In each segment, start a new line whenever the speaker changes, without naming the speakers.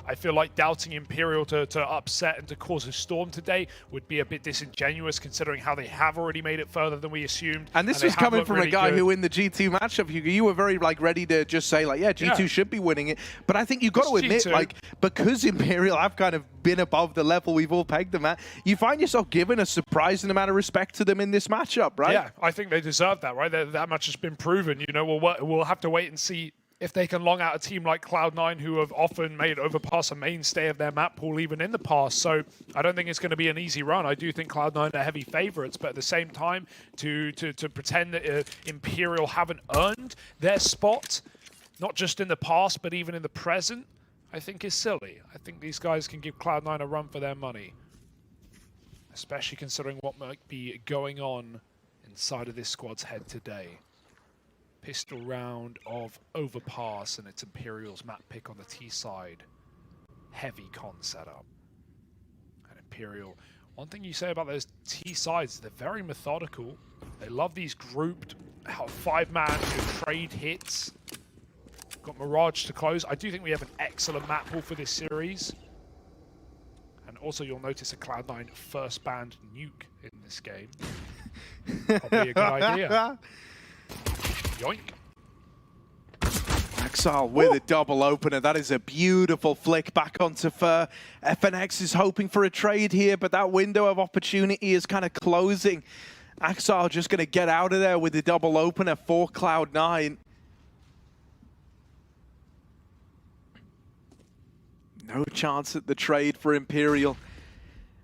I feel like doubting Imperial to upset and to cause a storm today would be a bit disingenuous, considering how they have already made it further than we assumed.
And this was coming from
really
a guy
good.
who in the G2 matchup, you were very like ready to just say like, yeah, G2 should be winning it. But I think you've got to admit, like, because Imperial have kind of been above the level we've all pegged them at, you find yourself giving a surprising amount of respect to them in this matchup, right?
Yeah, I think they deserve that, right? That much has been proven. You know, we'll have to wait and see if they can long out a team like Cloud9, who have often made Overpass a mainstay of their map pool, even in the past. So I don't think it's going to be an easy run. I do think Cloud9 are heavy favorites, but at the same time, to pretend that Imperial haven't earned their spot, not just in the past, but even in the present, I think is silly. I think these guys can give Cloud9 a run for their money, especially considering what might be going on inside of this squad's head today. Pistol round of Overpass, and it's Imperial's map pick on the T side. Heavy con setup. And Imperial, one thing you say about those T sides, they're very methodical. They love these grouped 5-man trade hits. Got Mirage to close. I do think we have an excellent map pool for this series. And also you'll notice a Cloud9 first banned nuke in this game. Probably a good idea. Yoink.
Axal with a double opener. That is a beautiful flick back onto Fur. FNX is hoping for a trade here, but that window of opportunity is kind of closing. Axal just going to get out of there with the double opener for Cloud9. No chance at the trade for Imperial.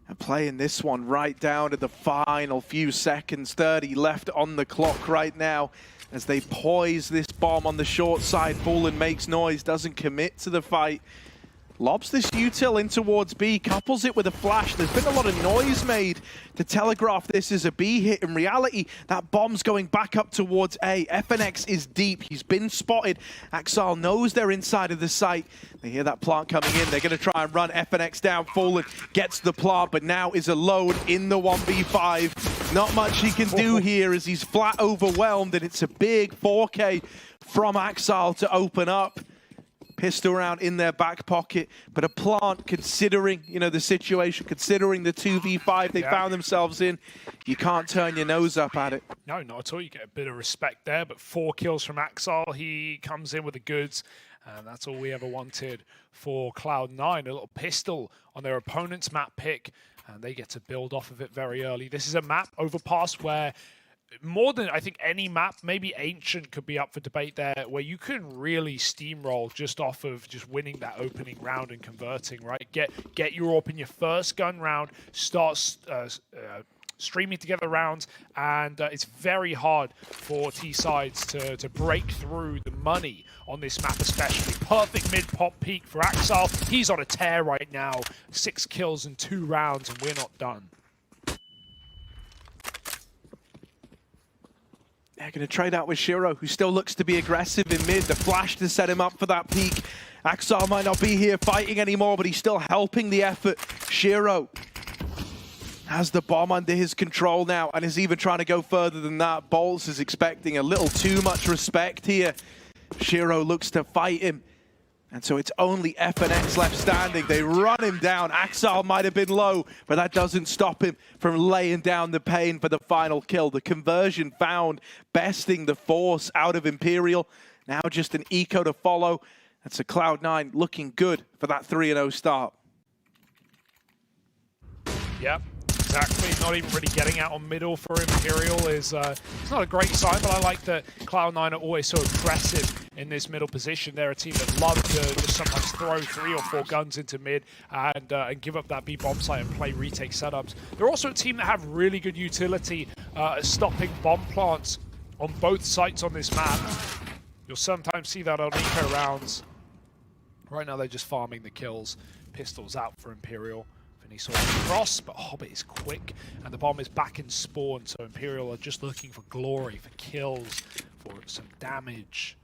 And playing this one right down to the final few seconds. 30 left on the clock right now as they poise this bomb on the short side. Fallen makes noise, doesn't commit to the fight. Lobs this util in towards B, couples it with a flash. There's been a lot of noise made to telegraph this as a B hit. In reality, that bomb's going back up towards A. FNX is deep. He's been spotted. Axal knows they're inside of the site. They hear that plant coming in. They're going to try and run FNX down. Fallen gets the plant, but now is alone in the 1v5. Not much he can do here as he's flat overwhelmed, and it's a big 4K from Axal to open up. Pistol round in their back pocket, but a plant, considering, you know, the situation, considering the 2v5 they found themselves in, you can't turn your nose up at it.
No, not at all. You get a bit of respect there, but 4 kills from Axal. He comes in with the goods, and that's all we ever wanted for Cloud9. A little pistol on their opponent's map pick, and they get to build off of it very early. This is a map, Overpass, where more than I think any map, maybe Ancient could be up for debate there, where you can really steamroll just off of just winning that opening round and converting, right? Get Europe in your first gun round, start streaming together rounds, and it's very hard for T-sides to break through the money on this map especially. Perfect mid-pop peak for Axal. He's on a tear right now. 6 kills in 2 rounds, and we're not done.
They're going to trade out with Shiro, who still looks to be aggressive in mid. The flash to set him up for that peak. Axal might not be here fighting anymore, but he's still helping the effort. Shiro has the bomb under his control now and is even trying to go further than that. Bolts is expecting a little too much respect here. Shiro looks to fight him. And so it's only FNX left standing. They run him down. Axal might have been low, but that doesn't stop him from laying down the pain for the final kill. The conversion found, besting the force out of Imperial. Now just an eco to follow. That's a Cloud9 looking good for that 3-0 start.
Yep. Exactly, not even really getting out on middle for Imperial is it's not a great sign, but I like that Cloud9 are always so aggressive in this middle position. They're a team that love to just sometimes throw 3 or 4 guns into mid and give up that B bomb site and play retake setups. They're also a team that have really good utility at stopping bomb plants on both sites on this map. You'll sometimes see that on eco rounds. Right now they're just farming the kills. Pistols out for Imperial. He saw the cross, but Hobbit is quick, and the bomb is back in spawn, so Imperial are just looking for glory, for kills, for some damage.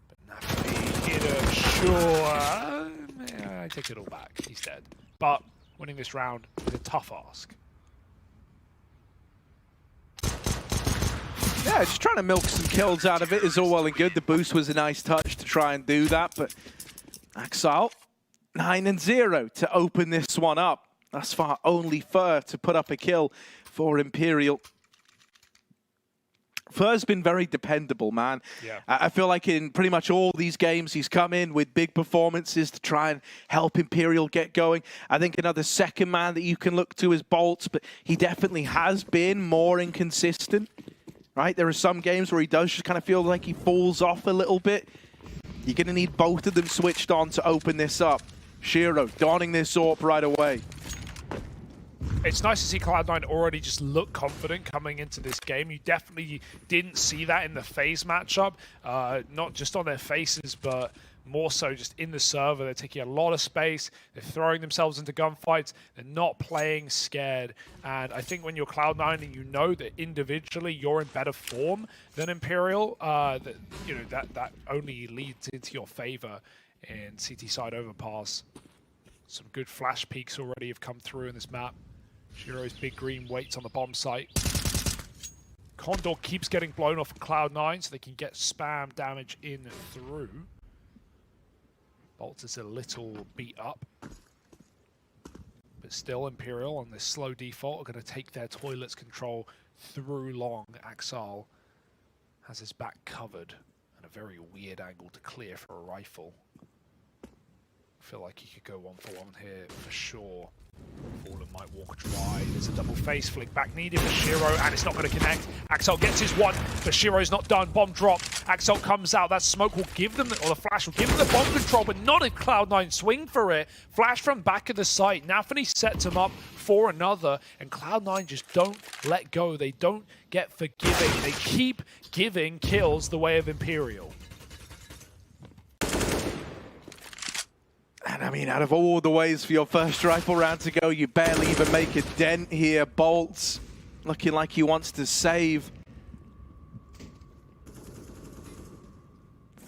But Nafi hit him, sure. I take it all back, he's dead. But winning this round is a tough ask.
Yeah, just trying to milk some kills out of it is all well and good. The boost was a nice touch to try and do that, but Axal 9-0 to open this one up. Thus far, only Fur to put up a kill for Imperial. Fur's been very dependable, man.
Yeah.
I feel like in pretty much all these games, he's come in with big performances to try and help Imperial get going. I think another second man that you can look to is Bolts, but he definitely has been more inconsistent, right? There are some games where he does just kind of feel like he falls off a little bit. You're going to need both of them switched on to open this up. Shiro donning this AWP right away.
It's nice to see Cloud9 already just look confident coming into this game. You definitely didn't see that in the FaZe matchup, not just on their faces, but more so just in the server. They're taking a lot of space, they're throwing themselves into gunfights, they're not playing scared. And I think when you're Cloud9 and you know that individually you're in better form than Imperial, that only leads into your favor in CT side overpass. Some good flash peaks already have come through in this map. Shiro's big green waits on the bomb site. Condor keeps getting blown off Cloud9 so they can get spam damage in through. Bolts is a little beat up. But still, Imperial on this slow default are going to take their toilets control through long. Axal has his back covered and a very weird angle to clear for a rifle. Feel like he could go 1-for-1 here for sure. Fallen might walk dry. There's a double face flick back needed for Shiro, and it's not going to connect. Axel gets his one, but Shiro's not done. Bomb drop. Axel comes out. That smoke will give them, or the flash will give them the bomb control, but not if Cloud9 swing for it. Flash from back of the site. Nafany sets him up for another, and Cloud9 just don't let go. They don't get forgiving. They keep giving kills the way of Imperial.
And I mean, out of all the ways for your first rifle round to go, you barely even make a dent here. Bolts looking like he wants to save.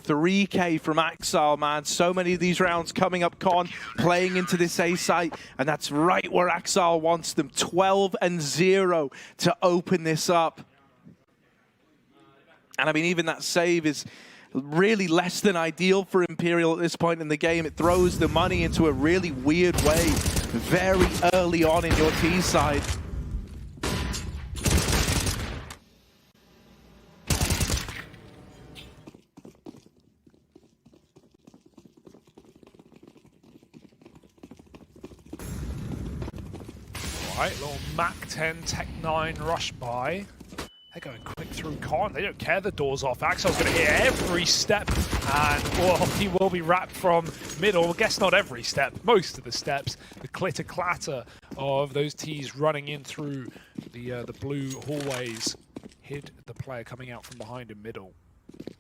3K from Axal, man. So many of these rounds coming up, Con, playing into this A site, and that's right where Axal wants them. 12-0 to open this up. And I mean, even that save is really less than ideal for Imperial at this point in the game. It throws the money into a really weird way very early on in your T side.
All right, little Mac 10 Tech 9 rush by. They're going quick through Con. They don't care the door's off. Axel's going to hit every step, and well, he will be wrapped from middle. I guess not every step, most of the steps. The clitter-clatter of those T's running in through the blue hallways hid the player coming out from behind in middle.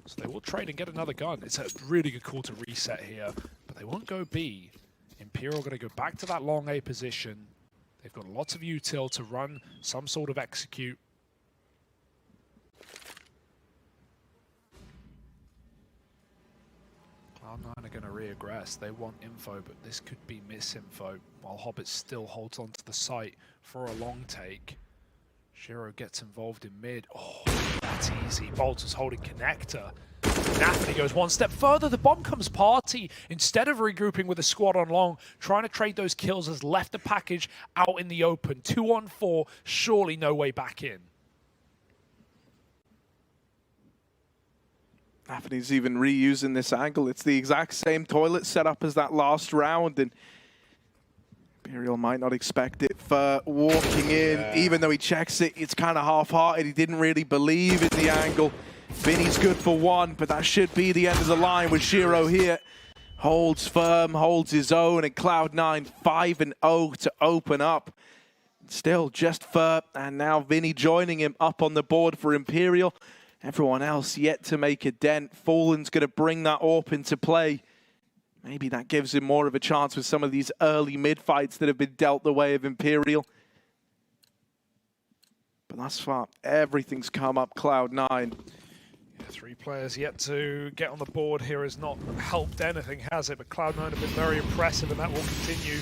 So they will trade and get another gun. It's a really good call to reset here, but they won't go B. Imperial going to go back to that long A position. They've got lots of util to run some sort of execute. Cloud9 are going to re-aggress. They want info, but this could be misinfo, while Hobbit still holds onto the site for a long take. Shiro gets involved in mid. Oh, that's easy. Bolts is holding connector. Nafany goes one step further. The bomb comes party. Instead of regrouping with a squad on long, trying to trade those kills, has left the package out in the open. 2-on-4, surely no way back in.
Nafany's even reusing this angle. It's the exact same toilet setup as that last round, and Imperial might not expect it for walking in. Yeah. Even though he checks it, it's kind of half-hearted. He didn't really believe in the angle. Vinny's good for one, but that should be the end of the line with Shiro here. Holds firm, holds his own, and Cloud9 5-0 to open up. Still just Fur, and now Vinny joining him up on the board for Imperial. Everyone else yet to make a dent. Fallen's going to bring that AWP into play. Maybe that gives him more of a chance with some of these early mid-fights that have been dealt the way of Imperial. But thus far, everything's come up Cloud9.
Yeah, 3 players yet to get on the board here has not helped anything, has it? But Cloud9 have been very impressive, and that will continue.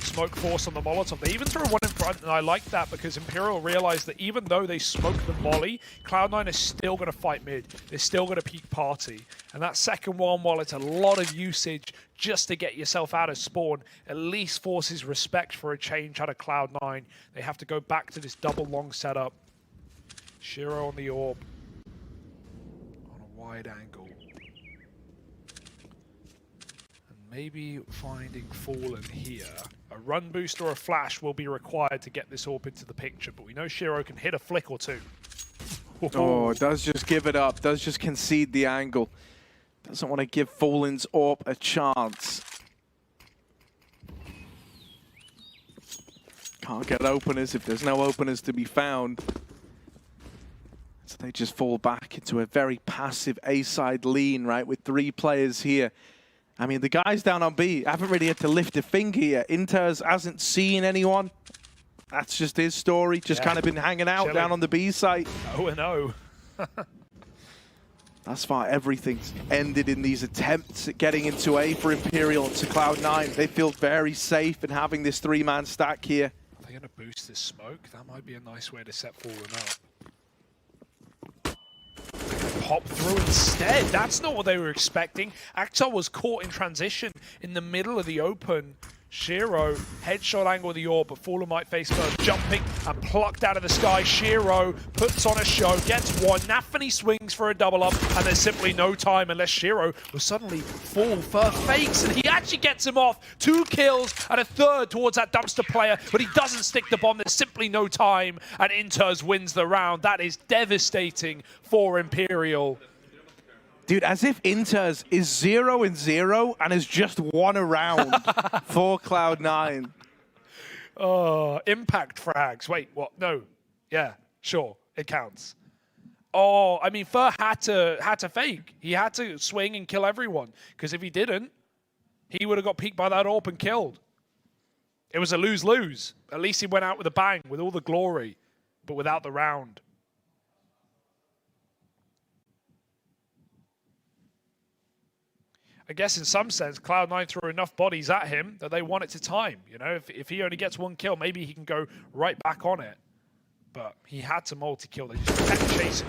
smoke force on the Molotov. They even throw one in front, and I like that because Imperial realized that even though they smoke the molly, Cloud9 is still going to fight mid. They're still going to peek party. And that second one, while it's a lot of usage just to get yourself out of spawn, at least forces respect for a change out of Cloud9. They have to go back to this double long setup. Shiro on the orb. On a wide angle. Maybe finding Fallen here. A run boost or a flash will be required to get this orb into the picture, but we know Shiro can hit a flick or two.
Oh, it does just give it up, does just concede the angle. Doesn't want to give Fallen's orb a chance. Can't get openers if there's no openers to be found. So they just fall back into a very passive A-side lean, right, with 3 players here. I mean, the guys down on B haven't really had to lift a finger yet. Inters hasn't seen anyone. That's just his story. Just kind of been hanging out down on the B site.
0-0.
Thus far, everything's ended in these attempts at getting into A for Imperial to Cloud9. They feel very safe in having this 3-man stack here.
Are they going to boost this smoke? That might be a nice way to set Fallen up. Pop through instead. That's not what they were expecting. Axel was caught in transition in the middle of the open. Shiro, headshot angle of the orb, but Fallen might face first. Jumping and plucked out of the sky. Shiro puts on a show, gets one. Nafany swings for a double up, and there's simply no time unless Shiro will suddenly fall for fakes, and he actually gets him off. 2 kills and a third towards that dumpster player, but he doesn't stick the bomb. There's simply no time, and Inters wins the round. That is devastating for Imperial.
Dude, as if Inters is 0-0 and has just won a round for Cloud9.
Impact frags. Wait, what? No. Yeah, sure. It counts. Oh, I mean, Fur had to fake. He had to swing and kill everyone. Because if he didn't, he would have got peeked by that AWP and killed. It was a lose-lose. At least he went out with a bang, with all the glory, but without the round. I guess in some sense, Cloud9 threw enough bodies at him that they want it to time. You know, if he only gets 1 kill, maybe he can go right back on it. But he had to multi-kill. They just kept chasing.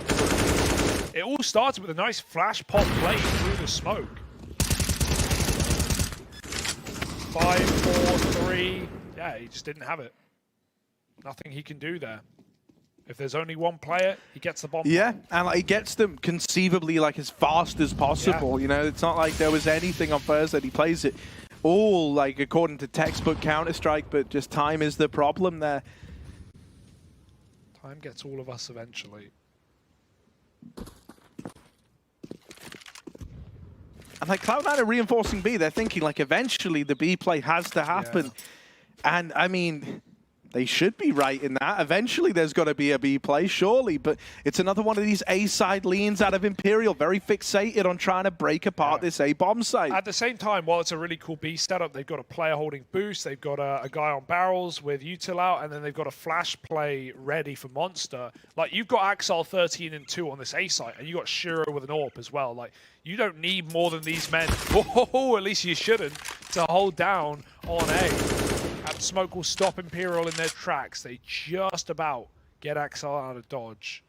It all started with a nice flash pop play through the smoke. 5, 4, 3. Yeah, he just didn't have it. Nothing he can do there. If there's only 1 player, he gets the bomb.
Yeah, and like, he gets them conceivably like as fast as possible. Yeah. You know, it's not like there was anything on Thursday. He plays it all like according to textbook Counter-Strike, but just time is the problem there.
Time gets all of us eventually.
And like Cloud9 are reinforcing B. They're thinking like eventually the B play has to happen. Yeah. And I mean, they should be right in that. Eventually there's got to be a B play, surely. But it's another one of these A-side leans out of Imperial. Very fixated on trying to break apart this A-bomb site.
At the same time, while it's a really cool B setup, they've got a player holding boost. They've got a guy on barrels with util out, and then they've got a flash play ready for Monster. Like, you've got Axel 13 and 2 on this A site, and you got Shiro with an AWP as well. Like, you don't need more than these men. Oh, at least you shouldn't, to hold down on A. And smoke will stop Imperial in their tracks. They just about get Axel out of dodge.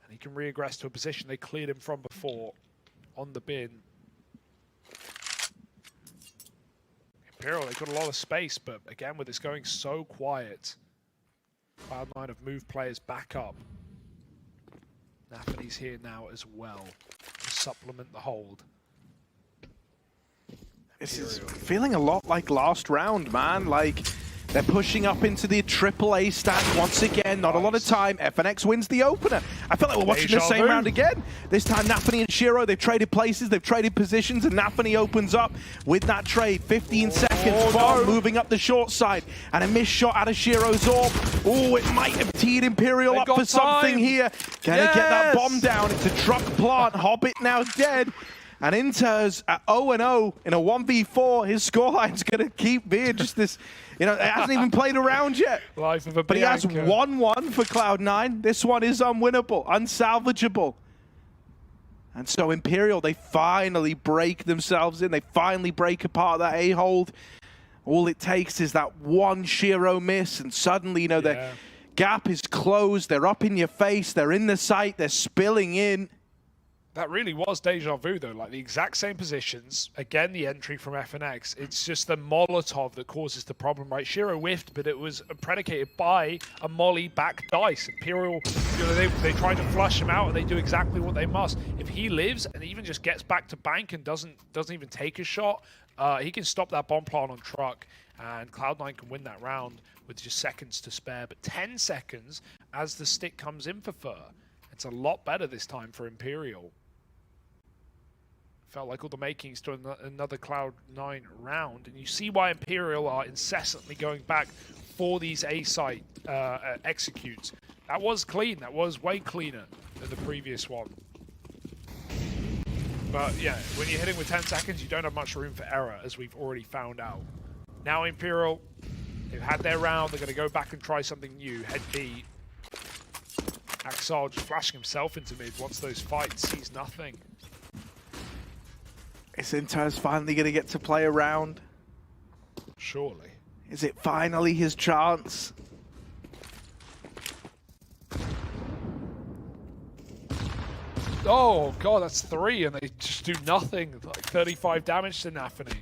And he can regress to a position they cleared him from before on the bin. Imperial, they've got a lot of space, but again, with this going so quiet, Cloud9 have moved players back up. Nafany's here now as well to supplement the hold.
This is feeling a lot like last round, man. Like, they're pushing up into the AAA stack once again. Not a lot of time. FNX wins the opener. I feel like we're watching the same round again. This time, Nafany and Shiro, they've traded places, they've traded positions, and Nafany opens up with that trade. 15 seconds, Bomb moving up the short side, and a missed shot out of Shiro's AWP. Oh, it might have teed Imperial up for something here. Gonna get that bomb down. It's a truck plant. Hobbit now dead. And Inters at 0-0 in a 1v4, his scoreline's going to keep being just this, you know, it hasn't even played a round yet.
Life of a
but he has 1-1 for Cloud9. This one is unwinnable, unsalvageable. And so Imperial, they finally break themselves in. They finally break apart that A-hold. All it takes is that one Shiro miss, and suddenly, you know, the gap is closed. They're up in your face. They're in the sight. They're spilling in.
That really was deja vu, though. Like the exact same positions. Again, the entry from FNX. It's just the Molotov that causes the problem, right? Shiro whiffed, but it was predicated by a Molly back dice. Imperial, you know, they try to flush him out, and they do exactly what they must. If he lives and even just gets back to bank and doesn't even take a shot, he can stop that bomb plant on truck, and Cloud9 can win that round with just seconds to spare. But 10 seconds as the stick comes in for Fur. It's a lot better this time for Imperial. Felt like all the makings to another Cloud9 round, and you see why Imperial are incessantly going back for these A-site executes. That was clean. That was way cleaner than the previous one. But yeah, when you're hitting with 10 seconds, you don't have much room for error, as we've already found out. Now Imperial, they've had their round. They're going to go back and try something new. Head B. Axel just flashing himself into mid. Once those fights, sees nothing.
Is Inters finally going to get to play around?
Surely.
Is it finally his chance?
Oh god, that's 3, and they just do nothing. Like 35 damage to Nafany.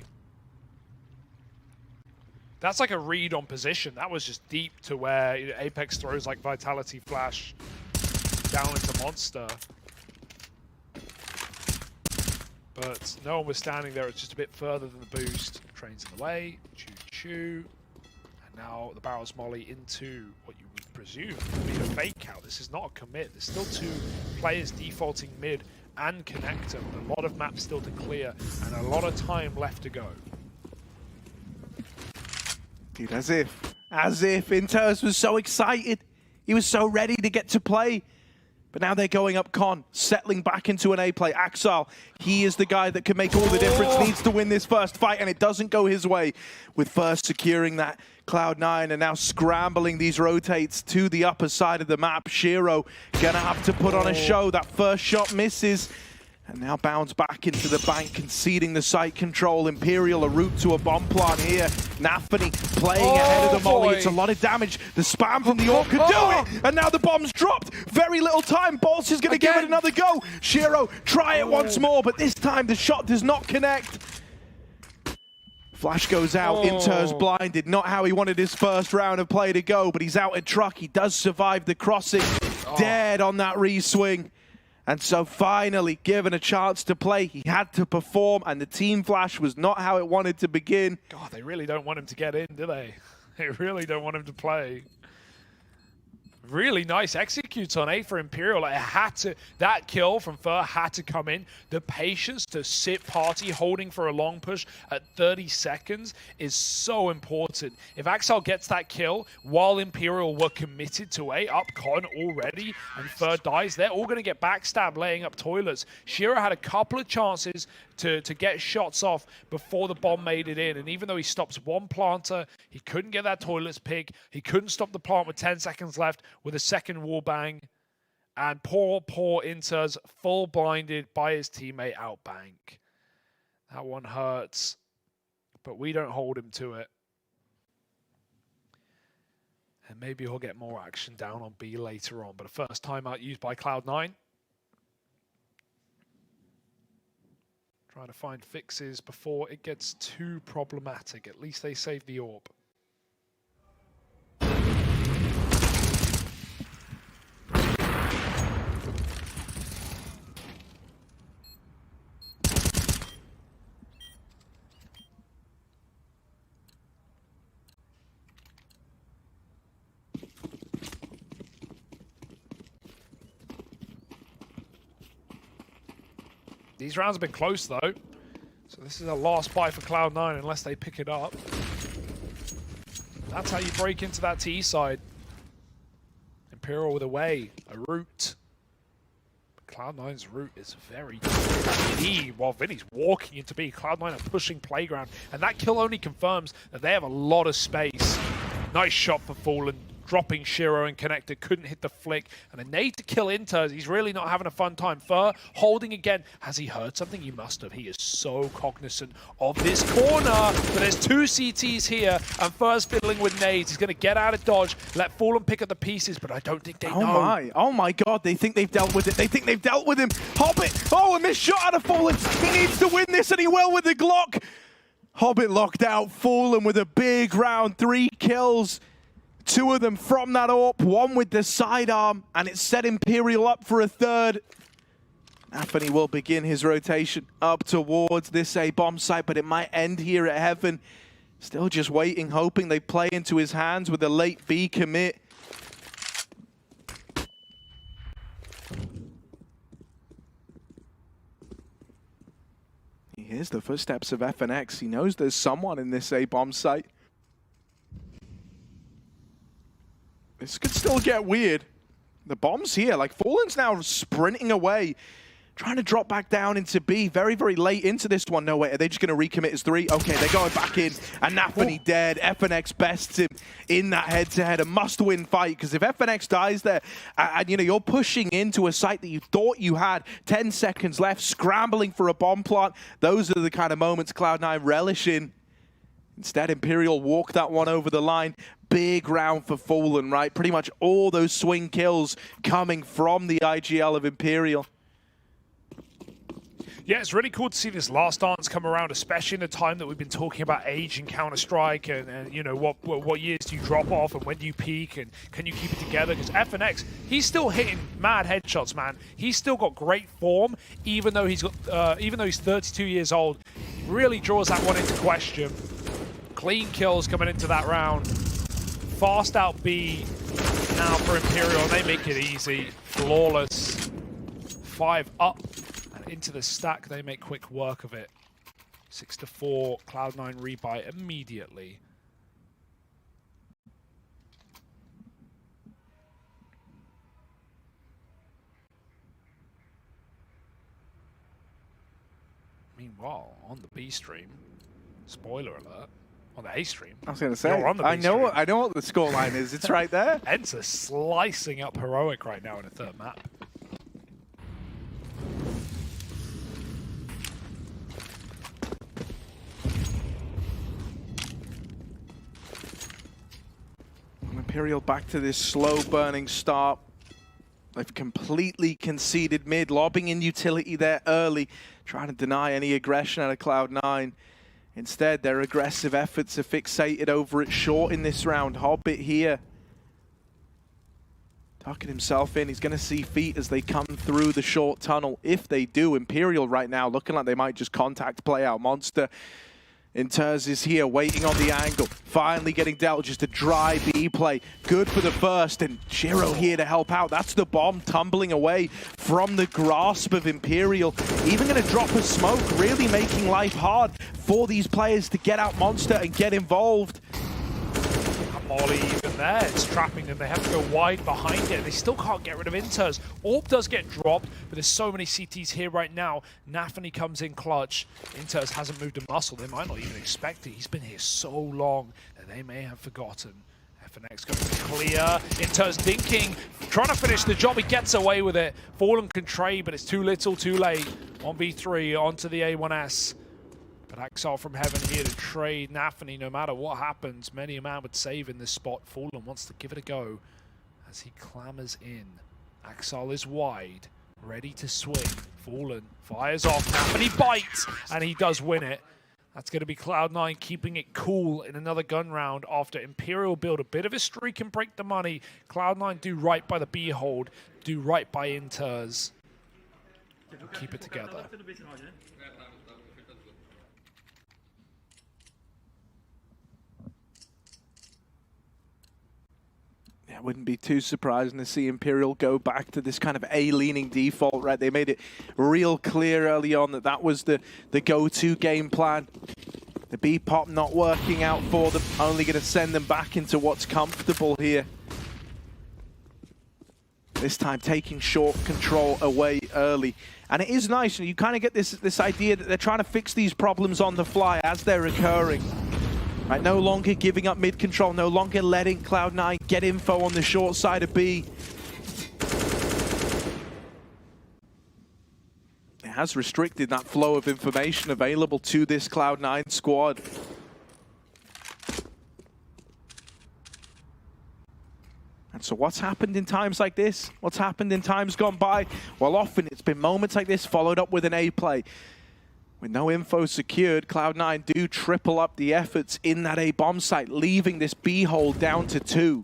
That's like a read on position. That was just deep to where, you know, Apex throws like Vitality Flash down into Monster. But no one was standing there. It's just a bit further than the boost. Trains in the way. Choo-choo. And now the barrel's molly into what you would presume would be a fake out. This is not a commit. There's still 2 players defaulting mid and connector. But a lot of maps still to clear and a lot of time left to go.
Dude, as if Inters was so excited. He was so ready to get to play. But now they're going up con, settling back into an A play. Axel, he is the guy that can make all the difference, needs to win this first fight, and it doesn't go his way. With first securing that Cloud9 and now scrambling these rotates to the upper side of the map. Shiro gonna have to put on a show. That first shot misses. And now bounds back into the bank, conceding the site control. Imperial, a route to a bomb plant here. Nafany playing ahead of the molly. It's a lot of damage. The spam from the AWP could do it. And now the bomb's dropped. Very little time. Boss is going to give it another go. Shiro, try it once more, but this time the shot does not connect. Flash goes out. Inter's blinded. Not how he wanted his first round of play to go, but he's out at truck. He does survive the crossing. Dead on that re-swing. And so finally, given a chance to play, he had to perform, and the team flash was not how it wanted to begin.
God, they really don't want him to get in, do they? They really don't want him to play. Really nice executes on A for Imperial. It had to, that kill from Fur had to come in. The patience to sit party holding for a long push at 30 seconds is so important. If Axel gets that kill while Imperial were committed to A up con already and Fur dies, they're all going to get backstabbed laying up toilets. Shiro had a couple of chances to get shots off before the bomb made it in, and even though he stops one planter, he couldn't get that toilets pick. He couldn't stop the plant with 10 seconds left with a second wall bang, and poor Inters full blinded by his teammate outbank. That one hurts, but we don't hold him to it. And maybe he'll get more action down on B later on, but a first timeout used by Cloud9. Trying to find fixes before it gets too problematic. At least they save the AWP. These rounds have been close though, so this is a last buy for Cloud9 unless they pick it up. That's how you break into that T side. Imperial with a way, a route. Cloud9's route is very good. While Vinny's walking into B, Cloud9 are pushing playground, and that kill only confirms that they have a lot of space. Nice shot for Fallen, dropping Shiro and Connector, couldn't hit the flick, and a nade to kill Inters. He's really not having a fun time. Fur holding again. Has he heard something? He must have. He is so cognizant of this corner, but there's two CTs here, and Fur's fiddling with nades. He's going to get out of dodge, let Fallen pick up the pieces, but I don't think they know.
Oh my god, they think they've dealt with it. They think they've dealt with him. Hobbit, oh, a missed shot out of Fallen. He needs to win this, and he will with the Glock. Hobbit locked out, Fallen with a big round, 3 kills. 2 of them from that AWP, 1 with the sidearm, and it set Imperial up for a 3rd. Anthony will begin his rotation up towards this A bomb site, but it might end here at Heaven. Still just waiting, hoping they play into his hands with a late B commit. He hears the footsteps of FNX. He knows there's someone in this A bomb site. This could still get weird. The bomb's here. Like, Fallen's now sprinting away, trying to drop back down into B. Very, very late into this one. No way. Are they just going to recommit his 3? Okay, they're going back in. And Nafany dead. FNX bests him in that head-to-head. A must-win fight. Because if FNX dies there, and you know, you're pushing into a site that you thought you had 10 seconds left, scrambling for a bomb plant, those are the kind of moments Cloud9 relish in. Instead, Imperial walked that one over the line. Big round for Fallen, right? Pretty much all those swing kills coming from the IGL of Imperial.
Yeah, it's really cool to see this last dance come around, especially in the time that we've been talking about age in Counter-Strike and you know, what years do you drop off and when do you peak and can you keep it together? Because FNX, he's still hitting mad headshots, man. He's still got great form, even though he's 32 years old. He really draws that one into question. Clean kills coming into that round. Fast out B now for Imperial. They make it easy. Flawless. 5 up and into the stack. They make quick work of it. 6-4. Cloud9 rebuy immediately. Meanwhile, on the B stream, spoiler alert. On the A stream.
I was going to say, I know what the scoreline is. It's right there.
Enter slicing up Heroic right now in a 3rd map.
Imperial back to this slow burning start. They've completely conceded mid, lobbing in utility there early, trying to deny any aggression out of Cloud9. Instead, their aggressive efforts are fixated over it short in this round. Hobbit here, tucking himself in. He's going to see feet as they come through the short tunnel. If they do, Imperial right now looking like they might just contact play out Monster. Inters is here, waiting on the angle. Finally getting dealt, just a dry B play. Good for the first, and Shiro here to help out. That's the bomb tumbling away from the grasp of Imperial. Even going to drop a smoke, really making life hard for these players to get out Monster and get involved.
Molly even there, it's trapping them. They have to go wide behind it. They still can't get rid of Inters. AWP does get dropped, but there's so many CTs here right now. Nafany comes in clutch. Inters hasn't moved a muscle. They might not even expect it. He's been here so long that they may have forgotten. FNX going to clear. Inters dinking, trying to finish the job. He gets away with it. Fallen can trade, but it's too little, too late. 1v3 onto the A1S. But Axel from Heaven here to trade Nafany. No matter what happens, many a man would save in this spot. Fallen wants to give it a go as he clambers in. Axel is wide, ready to swing. Fallen fires off. Nafany bites, and he does win it. That's going to be Cloud9 keeping it cool in another gun round after Imperial build a bit of a streak and break the money. Cloud9 do right by the B hold, do right by Inters. Keep it together.
It wouldn't be too surprising to see Imperial go back to this kind of A-leaning default, right? They made it real clear early on that that was the go-to game plan. The B-pop not working out for them, only going to send them back into what's comfortable here. This time taking short control away early. And it is nice, you kind of get this idea that they're trying to fix these problems on the fly as they're occurring. Right, no longer giving up mid control, no longer letting Cloud9 get info on the short side of B. It has restricted that flow of information available to this Cloud9 squad. And so what's happened in times like this? What's happened in times gone by? Well, often it's been moments like this followed up with an A play. With no info secured, Cloud9 do triple up the efforts in that A bomb site, leaving this B hole down to 2.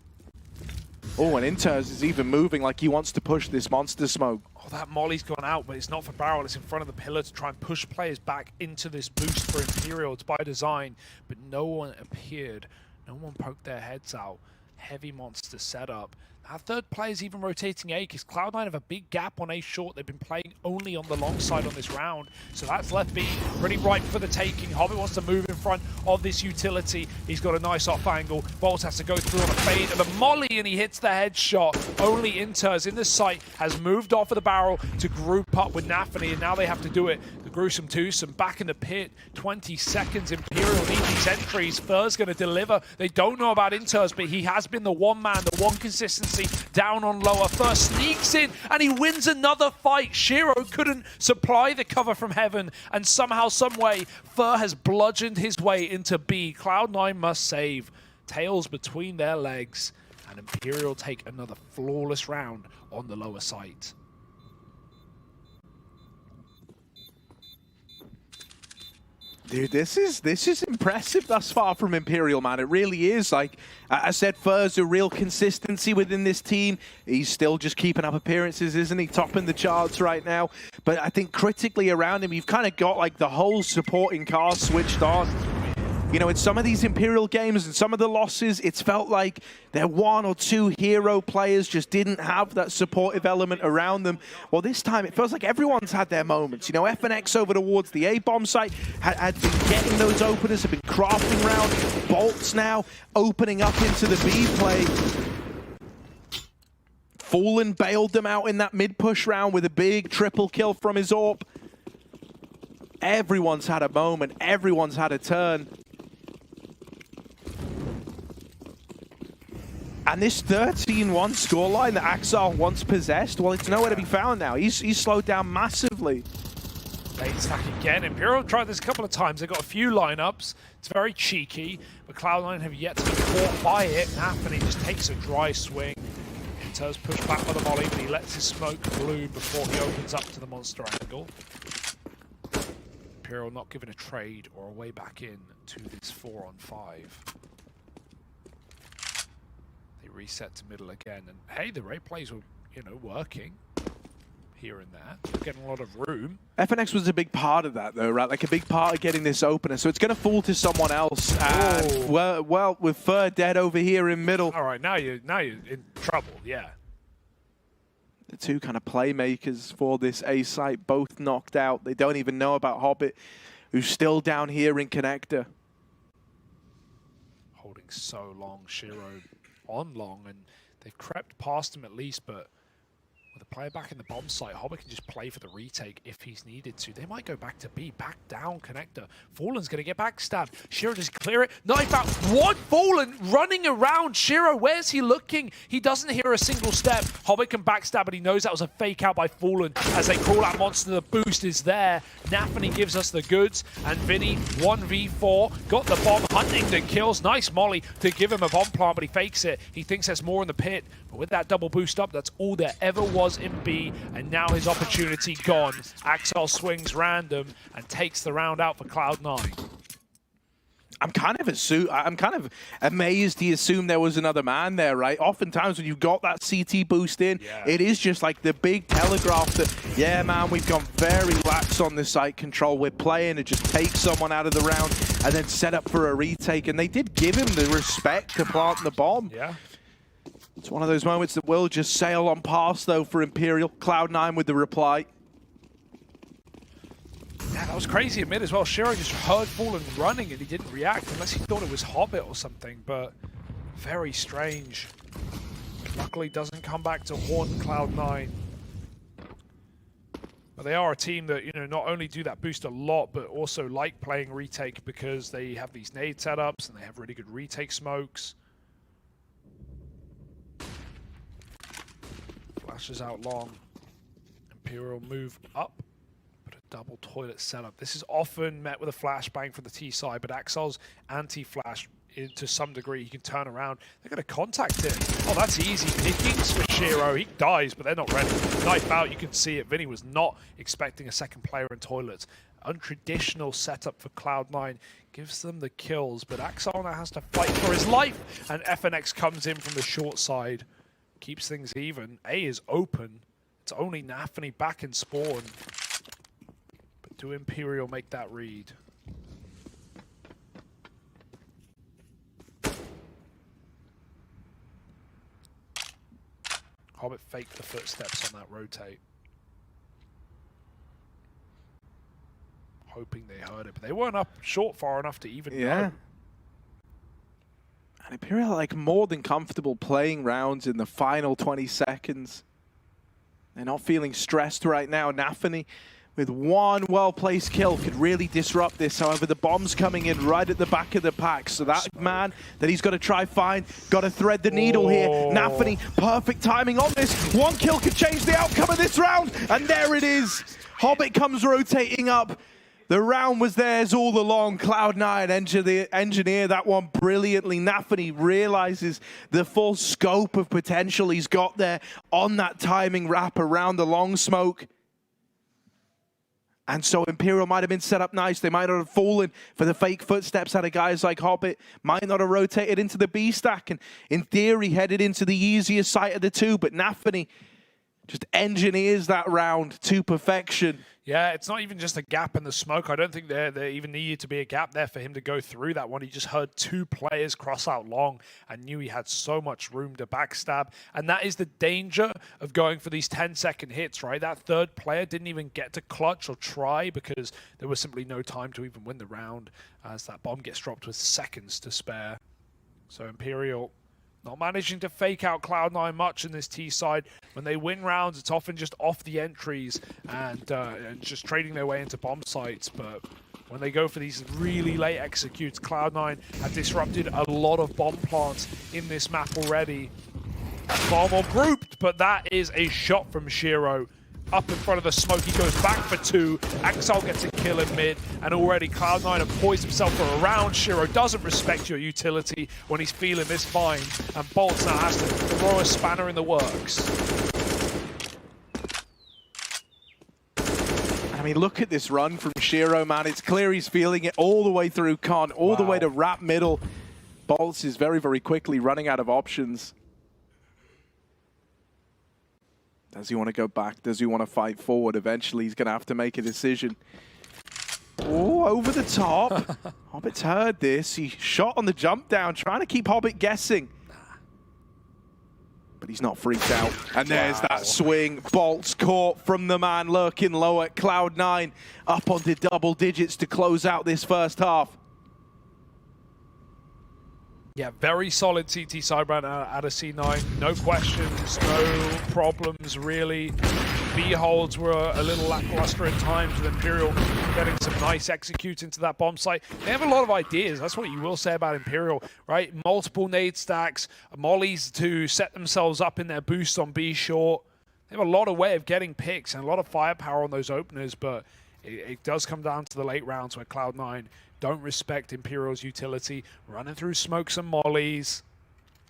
Oh, and Inters is even moving like he wants to push this monster smoke.
Oh, that molly's gone out, but it's not for Barrel. It's in front of the pillar to try and push players back into this boost for Imperial. It's by design, but no one appeared. No one poked their heads out. Heavy monster setup. Our third player's even rotating A because Cloud9 have a big gap on A short. They've been playing only on the long side on this round. So that's left B pretty ripe for the taking. Hobbit wants to move in front of this utility. He's got a nice off angle. Bolt has to go through on a fade and a molly, and he hits the headshot. Only Inters in this site has moved off of the Barrel to group up with Nafany, and now they have to do it. The gruesome twosome back in the pit. 20 seconds. Imperial need these entries. Fur's going to deliver. They don't know about Inters, but he has been the one man, the one consistency down on lower. First sneaks in and he wins another fight. Shiro couldn't supply the cover from heaven, and somehow, someway, Fur has bludgeoned his way into B. Cloud9 must save. Tails between their legs, and Imperial take another flawless round on the lower site.
Dude, this is impressive thus far from Imperial, man. It really is. Like I said, Fur's a real consistency within this team. He's still just keeping up appearances, isn't he? Topping the charts right now. But I think critically around him, you've kind of got like the whole supporting cast switched on. You know, in some of these Imperial games and some of the losses, it's felt like their one or two hero players just didn't have that supportive element around them. Well, this time it feels like everyone's had their moments. You know, FNX over towards the A-bomb site had been getting those openers, have been crafting round. Bolts now opening up into the B play. Fallen bailed them out in that mid-push round with a big triple kill from his AWP. Everyone's had a moment. Everyone's had a turn. And this 13-1 scoreline that Axel once possessed, well, it's nowhere to be found now. He's slowed down massively.
Late stack again. Imperial tried this a couple of times. They've got a few lineups. It's very cheeky, but Cloud9 have yet to be caught by it. Nafany just takes a dry swing. Inters push back by the molly, but he lets his smoke bloom before he opens up to the monster angle. Imperial not given a trade or a way back in to this 4-on-5. Reset to middle again, and hey, the rate plays were, you know, working here and there, getting a lot of room.
FNX was a big part of that, though, right? Like a big part of getting this opener, so it's going to fall to someone else. And well, with Fur dead over here in middle.
All right, now you're in trouble, yeah.
The two kind of playmakers for this A site both knocked out. They don't even know about Hobbit, who's still down here in connector.
Holding so long, Shiro on long, and they've crept past him at least, but with a player back in the bomb site, Hobbit can just play for the retake if he's needed to. They might go back to B, back down connector. Fallen's going to get backstabbed. Shiro just clear it. Knife out. What? Fallen running around. Shiro, where's he looking? He doesn't hear a single step. Hobbit can backstab, but he knows that was a fake out by Fallen. As they call out monster, the boost is there. Nafany gives us the goods, and Vinny 1v4 got the bomb. Huntington kills. Nice molly to give him a bomb plant, but he fakes it. He thinks there's more in the pit, but with that double boost up, that's all there ever was in B, and now his opportunity gone. Axel swings random and takes the round out for Cloud9.
I'm kind of amazed he assumed there was another man there, right? Oftentimes when you've got that CT boost in, it is just like the big telegraph that, yeah, man, we've gone very lax on the site control. We're playing to just take someone out of the round and then set up for a retake. And they did give him the respect to plant the bomb.
Yeah.
It's one of those moments that will just sail on past, though, for Imperial. Cloud9 with the reply.
Yeah, that was crazy in mid as well. Shiro just heard Fallen running and he didn't react unless he thought it was Hobbit or something, but very strange. Luckily doesn't come back to haunt Cloud9. But they are a team that, not only do that boost a lot, but also like playing retake because they have these nade setups and they have really good retake smokes. Flashes out long. Imperial move up, but a double toilet setup. This is often met with a flashbang from the T side, but Axel's anti-flash to some degree. He can turn around. They're going to contact him. Oh, that's easy pickings for Shiro. He dies, but they're not ready. Knife out, you can see it. Vinny was not expecting a second player in toilets. Untraditional setup for Cloud9 gives them the kills, but Axel now has to fight for his life, and FNX comes in from the short side. Keeps things even. A is open. It's only Nafany back in spawn. But do Imperial make that read? Hobbit faked the footsteps on that rotate. Hoping they heard it, but they weren't up short far enough to even know.
And Imperial are more than comfortable playing rounds in the final 20 seconds. They're not feeling stressed right now. Nafany, with one well-placed kill, could really disrupt this. However, the bomb's coming in right at the back of the pack. So that man that he's got to try find, got to thread the needle here. Nafany, perfect timing on this. One kill could change the outcome of this round. And there it is. Hobbit comes rotating up. The round was theirs all along. Cloud9 engineer that one brilliantly. Nafany realizes the full scope of potential he's got there on that timing wrap around the long smoke. And so Imperial might have been set up nice. They might not have fallen for the fake footsteps out of guys like Hobbit. Might not have rotated into the B stack and in theory headed into the easiest site of the two. But Nafany just engineers that round to perfection.
Yeah, it's not even just a gap in the smoke. I don't think there even needed to be a gap there for him to go through that one. He just heard two players cross out long and knew he had so much room to backstab. And that is the danger of going for these 10-second hits, right? That third player didn't even get to clutch or try because there was simply no time to even win the round as that bomb gets dropped with seconds to spare. So Imperial not managing to fake out Cloud9 much in this T side. When they win rounds, it's often just off the entries and just trading their way into bomb sites. But when they go for these really late executes, Cloud9 have disrupted a lot of bomb plants in this map already. Far more grouped, but that is a shot from Shiro. Up in front of the smoke, he goes back for two. Axel gets a kill in mid, and already Cloud9 have poised himself for a round. Shiro doesn't respect your utility when he's feeling this fine, and Bolts now has to throw a spanner in the works.
I mean, look at this run from Shiro, man. It's clear he's feeling it all the way through con, all the way to wrap middle. Bolts is very, very quickly running out of options. Does he want to go back? Does he want to fight forward? Eventually, he's going to have to make a decision. Oh, over the top. Hobbit's heard this. He shot on the jump down, trying to keep Hobbit guessing. But he's not freaked out. And there's that swing. Bolts caught from the man lurking low at Cloud9. Up onto double digits to close out this first half.
Yeah, very solid CT sidebrand out of C9. No questions, no problems really. B holds were a little lackluster at times with Imperial getting some nice executes into that bomb site. They have a lot of ideas. That's what you will say about Imperial, right? Multiple nade stacks, mollies to set themselves up in their boost on B short. They have a lot of way of getting picks and a lot of firepower on those openers, but it does come down to the late rounds where Cloud9 don't respect Imperial's utility, running through smokes and mollies,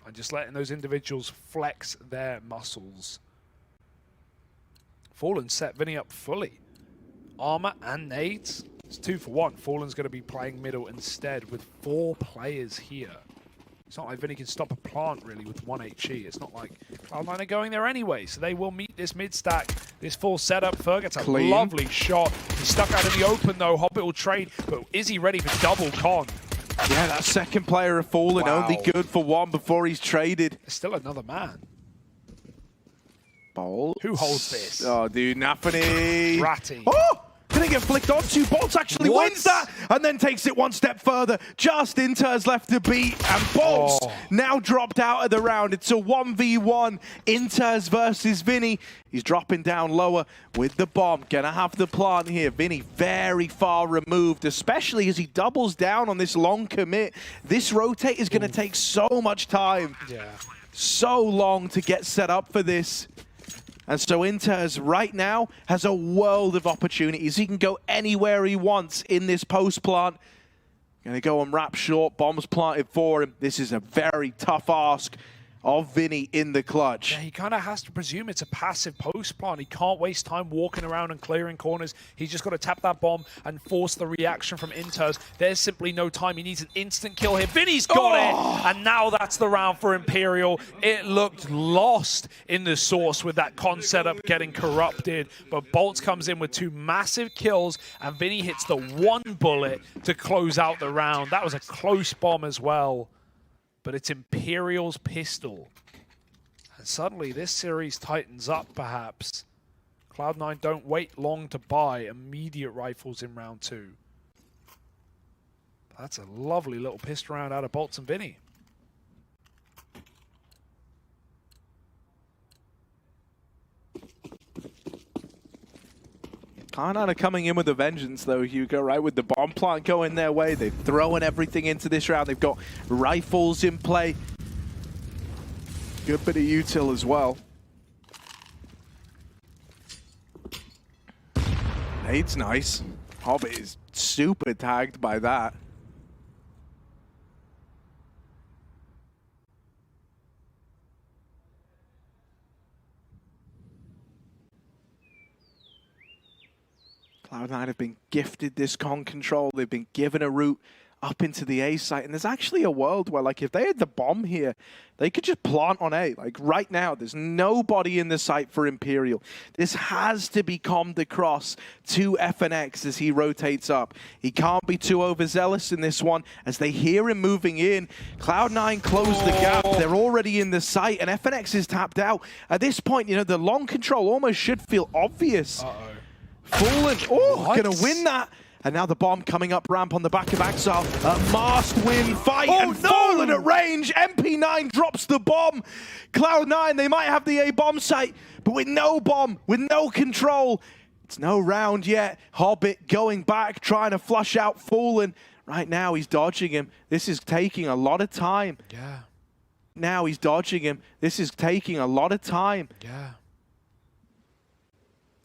and just letting those individuals flex their muscles. Fallen set Vinny up fully. Armor and nades. It's 2 for 1. Fallen's going to be playing middle instead with 4 players here. It's not like Vinny can stop a plant, really, with 1 HE. It's not like Cloud9 are going there anyway, so they will meet this mid-stack, this full setup. Ferg gets a lovely shot. He's stuck out in the open, though. Hobbit will trade, but is he ready for double con?
Yeah, that second player of Fallen only good for 1 before he's traded.
There's still another man.
Bolts.
Who holds this?
Oh, dude, Nafany.
Ratty.
Oh! Gonna to get flicked onto. Bolt actually wins that and then takes it one step further. Just Inter's left to beat, and Bolt's now dropped out of the round. It's a 1v1. Inter's versus Vinny. He's dropping down lower with the bomb. Gonna have the plant here. Vinny very far removed, especially as he doubles down on this long commit. This rotate is gonna take so much time.
Yeah.
So long to get set up for this. And so Inter's right now has a world of opportunities. He can go anywhere he wants in this post plant. Gonna go and wrap short. Bombs planted for him. This is a very tough ask of Vinny in the clutch.
Yeah, he kind of has to presume it's a passive post plant. He can't waste time walking around and clearing corners. He's just got to tap that bomb and force the reaction from Inters. There's simply no time. He needs an instant kill here. Vinny's got it! And now that's the round for Imperial. It looked lost in the source with that con setup getting corrupted. But Bolts comes in with 2 massive kills, and Vinny hits the 1 bullet to close out the round. That was a close bomb as well. But it's Imperial's pistol. And suddenly this series tightens up, perhaps. Cloud9 don't wait long to buy immediate rifles in round 2. That's a lovely little pistol round out of Bolts and Vinny.
Cloud9 are coming in with a vengeance, though, Hugo, right? With the bomb plant going their way. They've thrown everything into this round. They've got rifles in play. Good bit of util as well. Nade's nice. Hobbit is super tagged by that. Cloud9 have been gifted this con control. They've been given a route up into the A site. And there's actually a world where, like, if they had the bomb here, they could just plant on A. Like, right now, there's nobody in the site for Imperial. This has to be commed across to FNX as he rotates up. He can't be too overzealous in this one as they hear him moving in. Cloud9 close the gap. They're already in the site, and FNX is tapped out. At this point, you know, the long control almost should feel obvious. Fallen, gonna win that. And now the bomb coming up ramp on the back of Axel. A must-win fight, and Fallen at range. MP9 drops the bomb. Cloud9, they might have the A bomb site, but with no bomb, with no control, it's no round yet. Hobbit going back, trying to flush out Fallen. Right now, he's dodging him. This is taking a lot of time.
Yeah.
Now he's dodging him. This is taking a lot of time.
Yeah.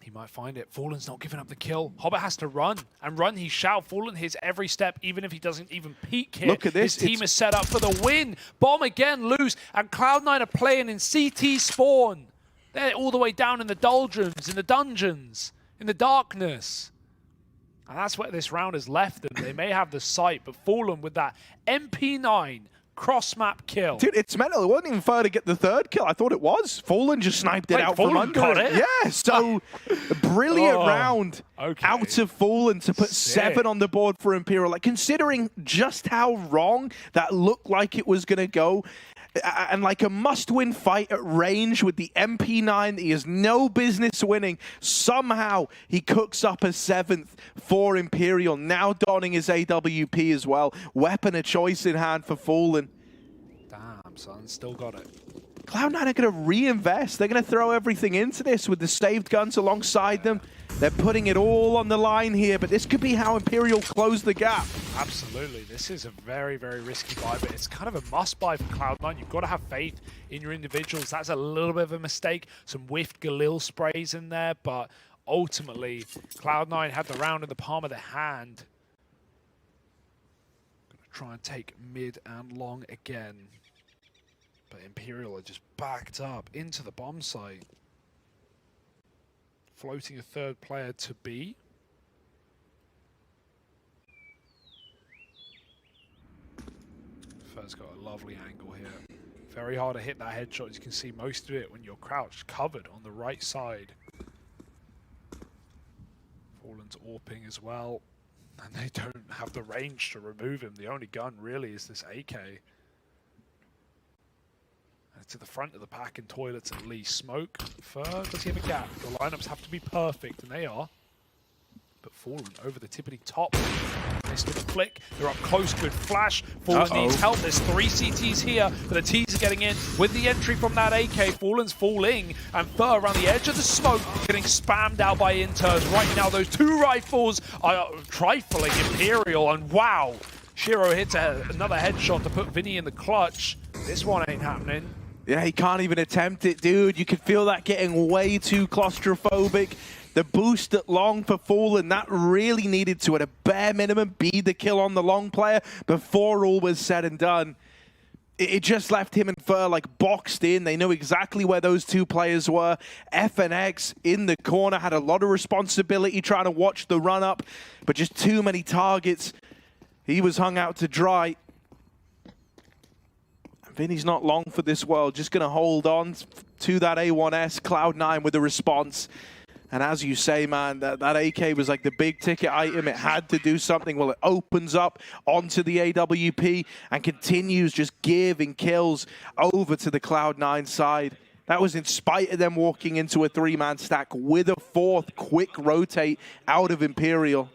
He might find it. Fallen's not giving up the kill. Hobbit has to run. And run he shall. Fallen hits every step, even if he doesn't even peek here.
Look at this.
His team is set up for the win. Bomb again, lose. And Cloud9 are playing in CT spawn. They're all the way down in the doldrums, in the dungeons, in the darkness. And that's where this round has left them. They may have the sight, but Fallen with that MP9 cross-map kill.
Dude, it's mental. It wasn't even fair to get the 3rd kill. I thought it was. Fallen just sniped it out from under it. Yeah, so a brilliant round out of Fallen to put 7 on the board for Imperial. Like, considering just how wrong that looked like it was going to go, and like a must-win fight at range with the MP9 that he has no business winning, somehow he cooks up a 7th for Imperial, now donning his AWP as well. Weapon of choice in hand for Fallen.
Damn, son, still got it.
Cloud9 are going to reinvest. They're going to throw everything into this with the saved guns alongside them. They're putting it all on the line here, but this could be how Imperial close the gap.
Absolutely. This is a very, very risky buy, but it's kind of a must buy for Cloud9. You've got to have faith in your individuals. That's a little bit of a mistake. Some whiffed Galil sprays in there, but ultimately, Cloud9 had the round in the palm of their hand. Gonna try and take mid and long again. But Imperial are just backed up into the bomb site. Floating a 3rd player to B. First got a lovely angle here. Very hard to hit that headshot. As you can see, most of it when you're crouched, covered on the right side. Fallen's AWPing as well. And they don't have the range to remove him. The only gun really is this AK. To the front of the pack in toilets at least. Smoke, Fur, does he have a gap? The lineups have to be perfect, and they are. But Fallen over the tippity top. Missed the flick. They're up close. Good flash. Fallen needs help. There's 3 CTs here, but the T's are getting in with the entry from that AK. Fallen's falling, and Fur around the edge of the smoke, getting spammed out by Inters. Right now, those 2 rifles are trifling Imperial, and wow, Shiro hits another headshot to put Vinny in the clutch. This one ain't happening.
Yeah, he can't even attempt it, dude. You could feel that getting way too claustrophobic. The boost at long for Fallen, that really needed to, at a bare minimum, be the kill on the long player before all was said and done. It just left him and Fur like boxed in. They know exactly where those 2 players were. FNX in the corner had a lot of responsibility trying to watch the run up, but just too many targets. He was hung out to dry. Vinny's not long for this world, just going to hold on to that A1S, Cloud9 with a response. And as you say, man, that AK was like the big ticket item. It had to do something. Well, it opens up onto the AWP and continues just giving kills over to the Cloud9 side. That was in spite of them walking into a 3-man stack with a 4th quick rotate out of Imperial.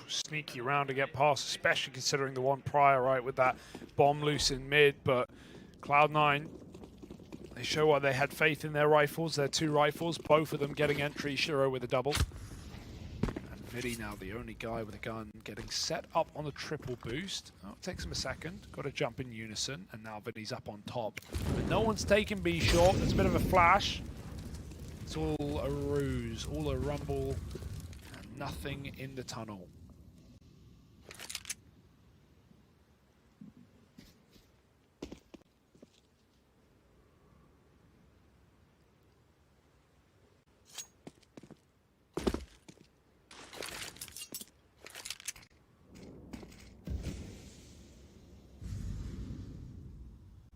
Sneaky round to get past, especially considering the one prior, right, with that bomb loose in mid. But Cloud9, they show why they had faith in their rifles, their 2 rifles, both of them getting entry. Shiro with a double. And Vidi now the only guy with a gun getting set up on the triple boost. Oh, it takes him a second. Got to jump in unison, and now Vidi's up on top. But no one's taking B short. There's a bit of a flash. It's all a ruse, all a rumble, and nothing in the tunnel.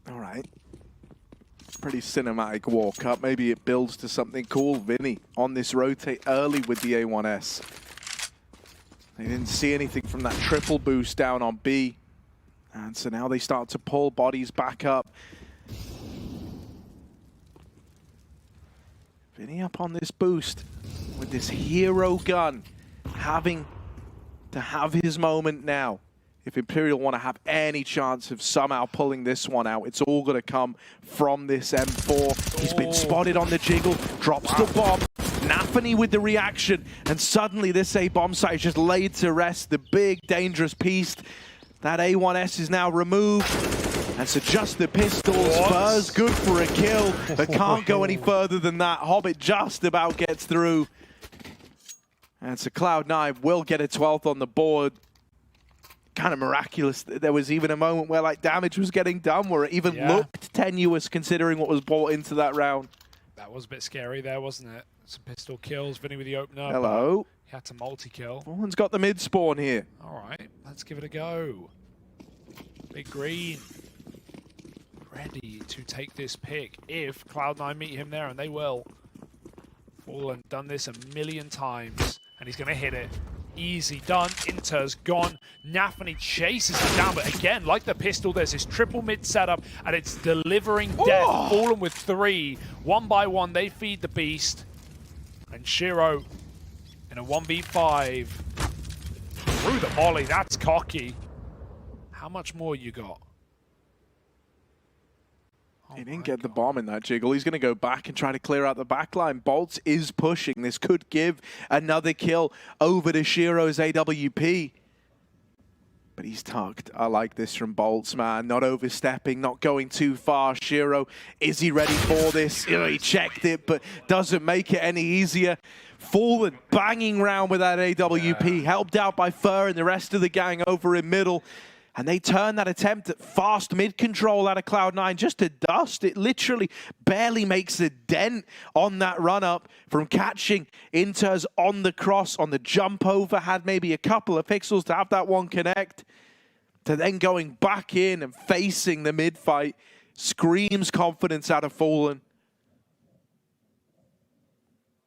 All right. Pretty cinematic walk up. Maybe it builds to something cool. Vinny on this rotate early with the A1S. They didn't see anything from that triple boost down on B. And so now they start to pull bodies back up. Vinny up on this boost with this hero gun, having to have his moment now. If Imperial want to have any chance of somehow pulling this one out, it's all going to come from this M4. He's been spotted on the jiggle, drops the bomb. Nafany with the reaction, and suddenly this A-bomb site is just laid to rest. The big, dangerous piece. That A1S is now removed. And so just the pistols. Fur's good for a kill, but can't go any further than that. Hobbit just about gets through. And so Cloud9 will get a 12th on the board. Kind of miraculous. There was even a moment where like damage was getting done, where it even looked tenuous considering what was brought into that round.
That was a bit scary there, wasn't it? Some pistol kills, Vinny with the opener.
Hello.
He had to multi-kill.
Fallen's got the mid spawn here.
All right, let's give it a go. Big Green. Ready to take this pick if Cloud9 meet him there, and they will. Fallen done this a million times, and he's going to hit it. Easy done. Inter's gone. Nafany chases him down, but again, like the pistol, there's this triple mid setup, and it's delivering death. Fallen with 3. One by one, they feed the beast. And Shiro in a 1v5. Through the molly, that's cocky. How much more you got?
He didn't get the bomb in that jiggle. He's going to go back and try to clear out the backline. Bolts is pushing. This could give another kill over to Shiro's AWP. But he's tucked. I like this from Bolts, man. Not overstepping, not going too far. Shiro, is he ready for this? You know, he checked it, but doesn't make it any easier. Fallen banging round with that AWP, helped out by Fur and the rest of the gang over in middle. And they turn that attempt at fast mid-control out of Cloud9 just to dust. It literally barely makes a dent on that run-up from catching Inters on the cross, on the jump over, had maybe a couple of pixels to have that one connect, to then going back in and facing the mid-fight. Screams confidence out of Fallen.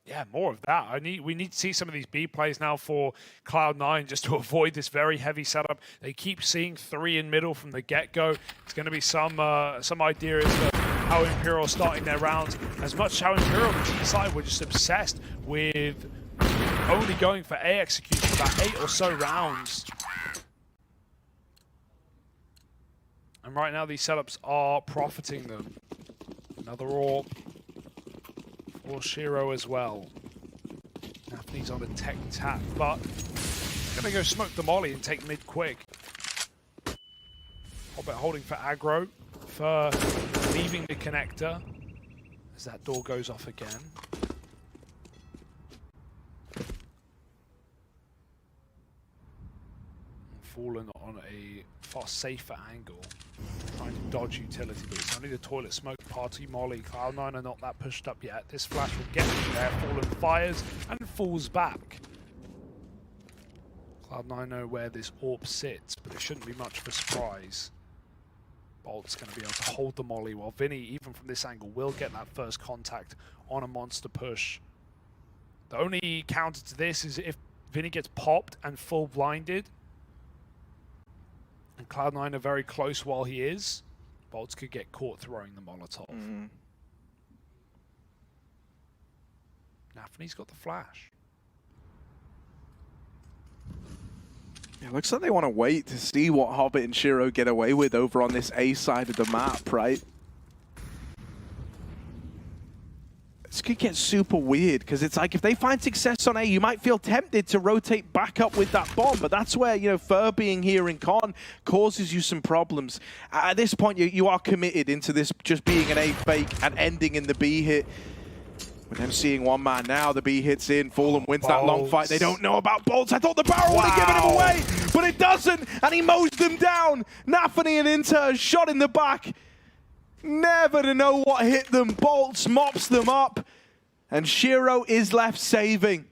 Yeah, more of that. We need to see some of these B plays now for Cloud9 just to avoid this very heavy setup. They keep seeing 3 in middle from the get-go. It's going to be some ideas that how Imperial are starting their rounds. As much as how Imperial, the T side, were just obsessed with only going for A execution about 8 or so rounds. And right now these setups are profiting them. Another AWP for Shiro as well. Naphani's on a tech tap, but gonna go smoke the molly and take mid quick. Hobbit holding for aggro, for leaving the connector as that door goes off again. Fallen on a far safer angle, trying to dodge utility, but it's only the toilet smoke party molly. Cloud9 are not that pushed up yet. This flash will get them there. Fallen fires and falls back. Cloud9 know where this AWP sits, but it shouldn't be much of a surprise. Bolt's going to be able to hold the molly, while Vinny, even from this angle, will get that first contact on a monster push. The only counter to this is if Vinny gets popped and full blinded, and Cloud9 are very close while he is, Bolts could get caught throwing the Molotov. Naphani's got the flash.
It looks like they want to wait to see what Hobbit and Shiro get away with over on this A side of the map, right? This could get super weird, because it's like if they find success on A, you might feel tempted to rotate back up with that bomb, but that's where, you know, Fur being here in con causes you some problems. At this point, you are committed into this just being an A fake and ending in the B hit. With them seeing one man now, the B hits in, Fallen wins that long fight. They don't know about Bolts. I thought the barrel would have given him away, but it doesn't, and he mows them down. Naphani and Inter shot in the back. Never to know what hit them. Bolts mops them up, and Shiro is left saving.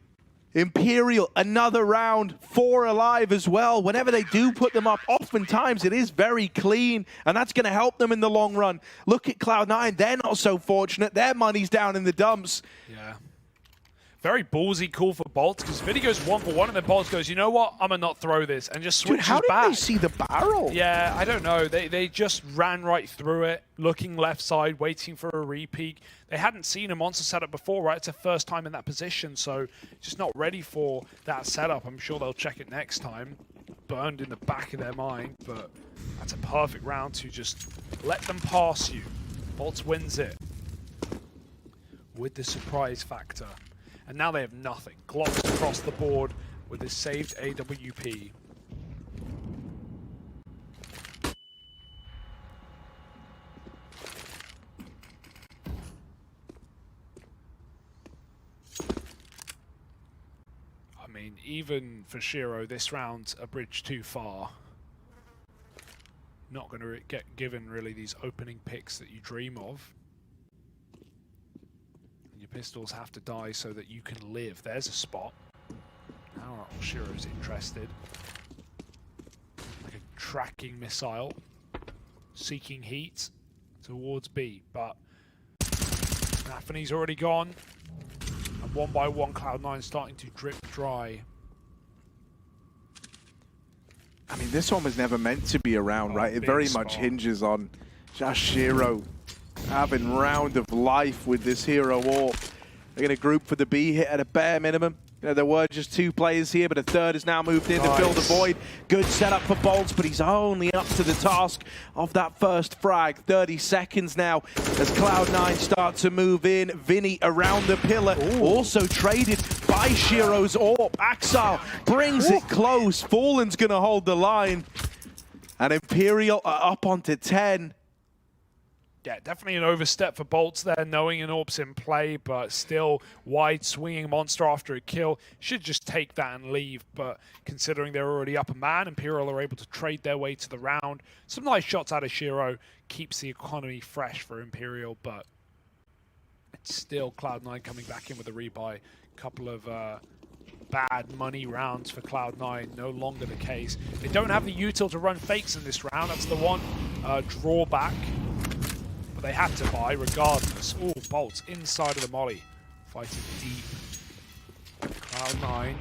Imperial, another round, 4 alive as well. Whenever they do put them up, oftentimes it is very clean, and that's going to help them in the long run. Look at Cloud9, they're not so fortunate. Their money's down in the dumps.
Yeah. Very ballsy call for Bolts, because Vinny goes 1 for 1, and then Bolts goes, you know what, I'm going to not throw this, and just switches back.
Dude, how did they see the barrel?
Yeah, I don't know. They just ran right through it, looking left side, waiting for a repeat. They hadn't seen a monster setup before, right? It's their first time in that position, so just not ready for that setup. I'm sure they'll check it next time. Burned in the back of their mind, but that's a perfect round to just let them pass you. Bolts wins it with the surprise factor. And now they have nothing. Glocks across the board with his saved AWP. I mean, even for Shiro, this round's a bridge too far. Not going to get given really these opening picks that you dream of. Your pistols have to die so that you can live. There's a spot. Now Shiro's interested. Like a tracking missile. Seeking heat towards B. But Naphani's already gone. And 1 by 1, Cloud9 starting to drip dry.
I mean, this one was never meant to be around, right? It very much hinges on just Shiro having round of life with this hero AWP. They're going to group for the B hit at a bare minimum. You know, there were just 2 players here, but a third has now moved in to fill the void. Good setup for Bolts, but he's only up to the task of that first frag. 30 seconds now as Cloud9 start to move in. Vinny around the pillar, also traded by Shiro's AWP. Axel brings it close. Fallen's going to hold the line. And Imperial are up onto 10.
Yeah, definitely an overstep for Bolts there, knowing an AWP's in play, but still wide swinging monster after a kill. Should just take that and leave, but considering they're already up a man, Imperial are able to trade their way to the round. Some nice shots out of Shiro, keeps the economy fresh for Imperial, but it's still Cloud9 coming back in with a rebuy. Couple of bad money rounds for Cloud9, no longer the case. They don't have the util to run fakes in this round, that's the one drawback. But they had to buy regardless. Oh, Bolts inside of the molly. Fighting deep. Cloud9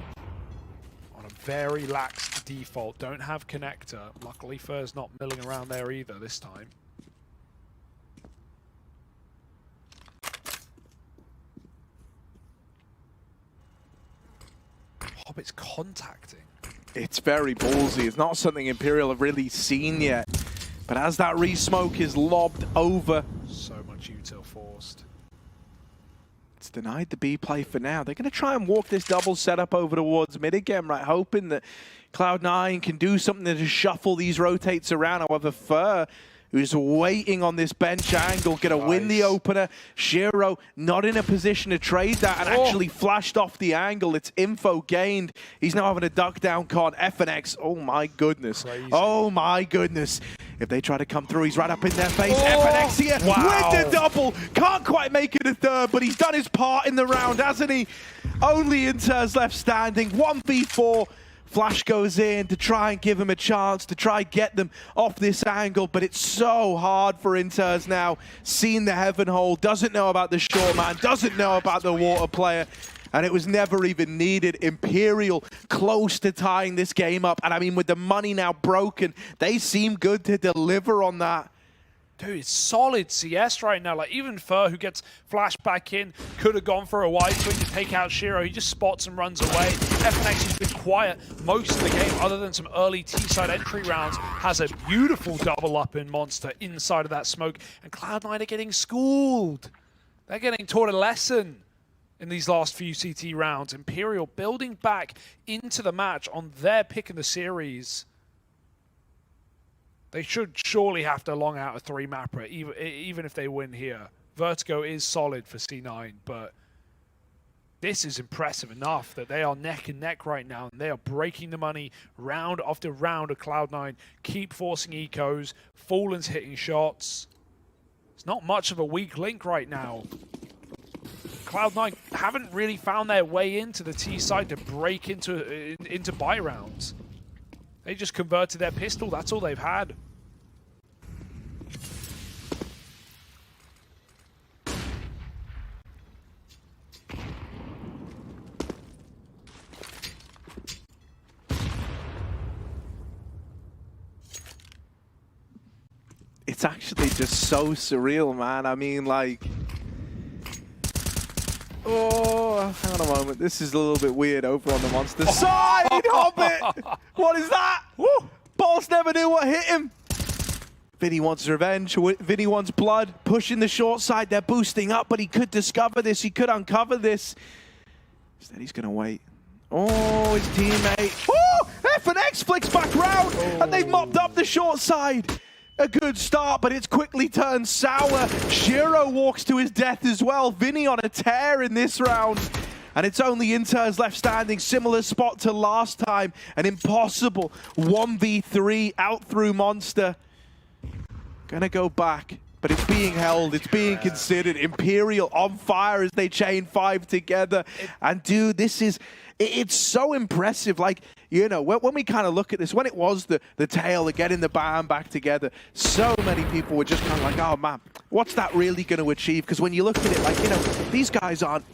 on a very lax default. Don't have connector. Luckily, Fur's not milling around there either this time. top, it's contacting.
It's very ballsy. It's not something Imperial have really seen yet. But as that re-smoke is lobbed over,
So much util forced.
it's denied the B play for now. They're going to try and walk this double setup over towards mid again, right? Hoping that Cloud9 can do something to just shuffle these rotates around. However, Fur, who's waiting on this bench angle, gonna win the opener. Shiro not in a position to trade that and actually flashed off the angle. It's info gained. He's now having a duck down con. FNX, oh my goodness.
Crazy.
Oh my goodness. If they try to come through, he's right up in their face. FNX here with the double. Can't quite make it a third, but he's done his part in the round, hasn't he? Only Inter's left standing. 1v4. Flash goes in to try and give him a chance, to try and get them off this angle, but it's so hard for Inters now. Seen the heaven hole, doesn't know about the short man, doesn't know about the water player, and it was never even needed. Imperial close to tying this game up, and I mean, with the money now broken, they seem good to deliver on that.
Dude, it's solid CS right now. Like, even Fur, who gets flashed back in, could have gone for a wide swing to take out Shiro. He just spots and runs away. FNX has been quiet most of the game, other than some early T-side entry rounds. Has a beautiful double up in Monster inside of that smoke. And Cloud9 are getting schooled. They're getting taught a lesson in these last few CT rounds. Imperial building back into the match on their pick in the series. They should surely have to long out a 3-mapper, even if they win here. Vertigo is solid for C9, but this is impressive enough that they are neck and neck right now, and they are breaking the money round after round of Cloud9. Keep forcing ecos. Fallen's hitting shots. It's not much of a weak link right now. Cloud9 haven't really found their way into the T side to break into buy rounds. They just converted their pistol. That's all they've had.
It's actually just so surreal, man. I mean, like... Oh, hang on a moment. This is a little bit weird over on the Monster side, Hobbit! What is that? Woo! Boss never knew what hit him. Vinny wants revenge. Vinny wants blood. Pushing the short side. They're boosting up, but he could discover this. He could uncover this. Instead, he's going to wait. Oh, his teammate. Oh! FNX flicks back round, and they've mopped up the short side. A good start, but it's quickly turned sour. Shiro walks to his death as well. Vinny on a tear in this round. And it's only Inters left standing. Similar spot to last time. An impossible 1v3 out through Monster. Gonna go back, but it's being held. It's being considered. Imperial on fire as they chain 5 together. And dude, this is... It's so impressive. Like, you know, when we kind of look at this, when it was the tail of getting the band back together, so many people were just kind of like, oh man, what's that really going to achieve? Because when you look at it, like, you know, these guys aren't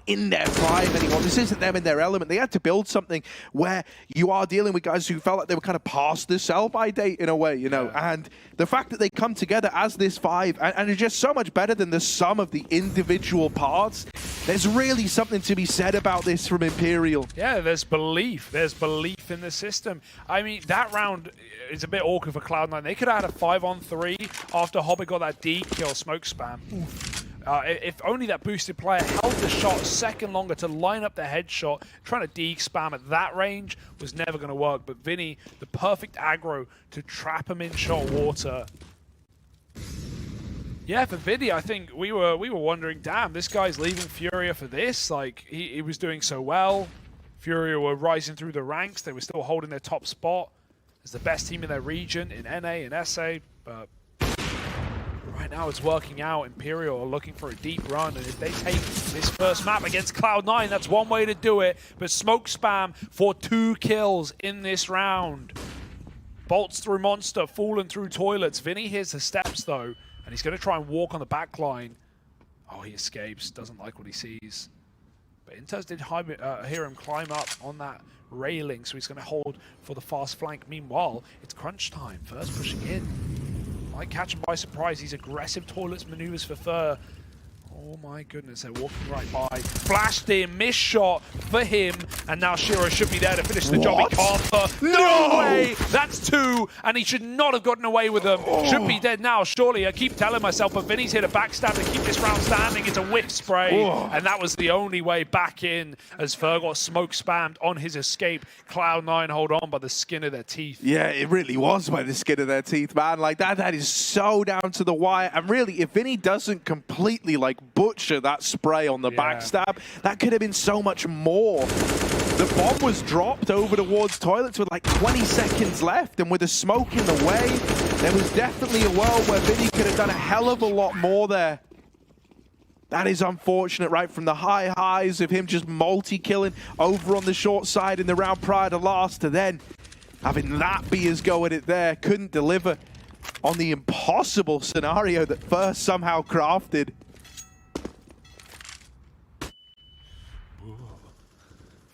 in their prime anymore. This isn't them in their element. They had to build something where you are dealing with guys who felt like they were kind of past the sell-by date in a way, you know. And the fact that they come together as this 5 and are just so much better than the sum of the individual parts, there's really something to be said about this from Imperial.
Yeah, there's belief. There's belief in the system. I mean, that round is a bit awkward for Cloud9. They could have had a 5-on-3 after Hobbit got that D kill smoke spam. If only that boosted player held the shot a second longer to line up the headshot, trying to D spam at that range was never going to work. But Vinny, the perfect aggro to trap him in shot water. Yeah, for Vinny, I think we were wondering, damn, this guy's leaving Furia for this. Like, he was doing so well. Furia were rising through the ranks. They were still holding their top spot as the best team in their region in NA and SA. But right now it's working out. Imperial are looking for a deep run. And if they take this first map against Cloud9, that's one way to do it. But smoke spam for 2 kills in this round. Bolts through Monster, Fallen through toilets. Vinny hears the steps though. And he's going to try and walk on the back line. Oh, he escapes. Doesn't like what he sees. But Inters did hear him climb up on that railing, so he's going to hold for the fast flank. Meanwhile, it's crunch time. Fur's pushing in. Might catch him by surprise. These aggressive toilets maneuvers for Fur. Oh, Oh my goodness, they're walking right by. Flashed in, missed shot for him, and now Shiro should be there to finish the job. He can't. No way! That's 2, and he should not have gotten away with them. Should be dead now, surely. I keep telling myself, but Vinny's here to backstab to keep this round standing. It's a whiff spray, and that was the only way back in as Fer got smoke spammed on his escape. Cloud9 hold on by the skin of their teeth.
Yeah, it really was by the skin of their teeth, man. Like that is so down to the wire. And really, if Vinny doesn't completely like butcher that spray on the backstab, that could have been so much more. The bomb was dropped over towards toilets with like 20 seconds left, and with the smoke in the way, there was definitely a world where Vinny could have done a hell of a lot more there. That is unfortunate, right? From the high highs of him just multi-killing over on the short side in the round prior to last, to then having that be his go at it there. Couldn't deliver on the impossible scenario that first somehow crafted.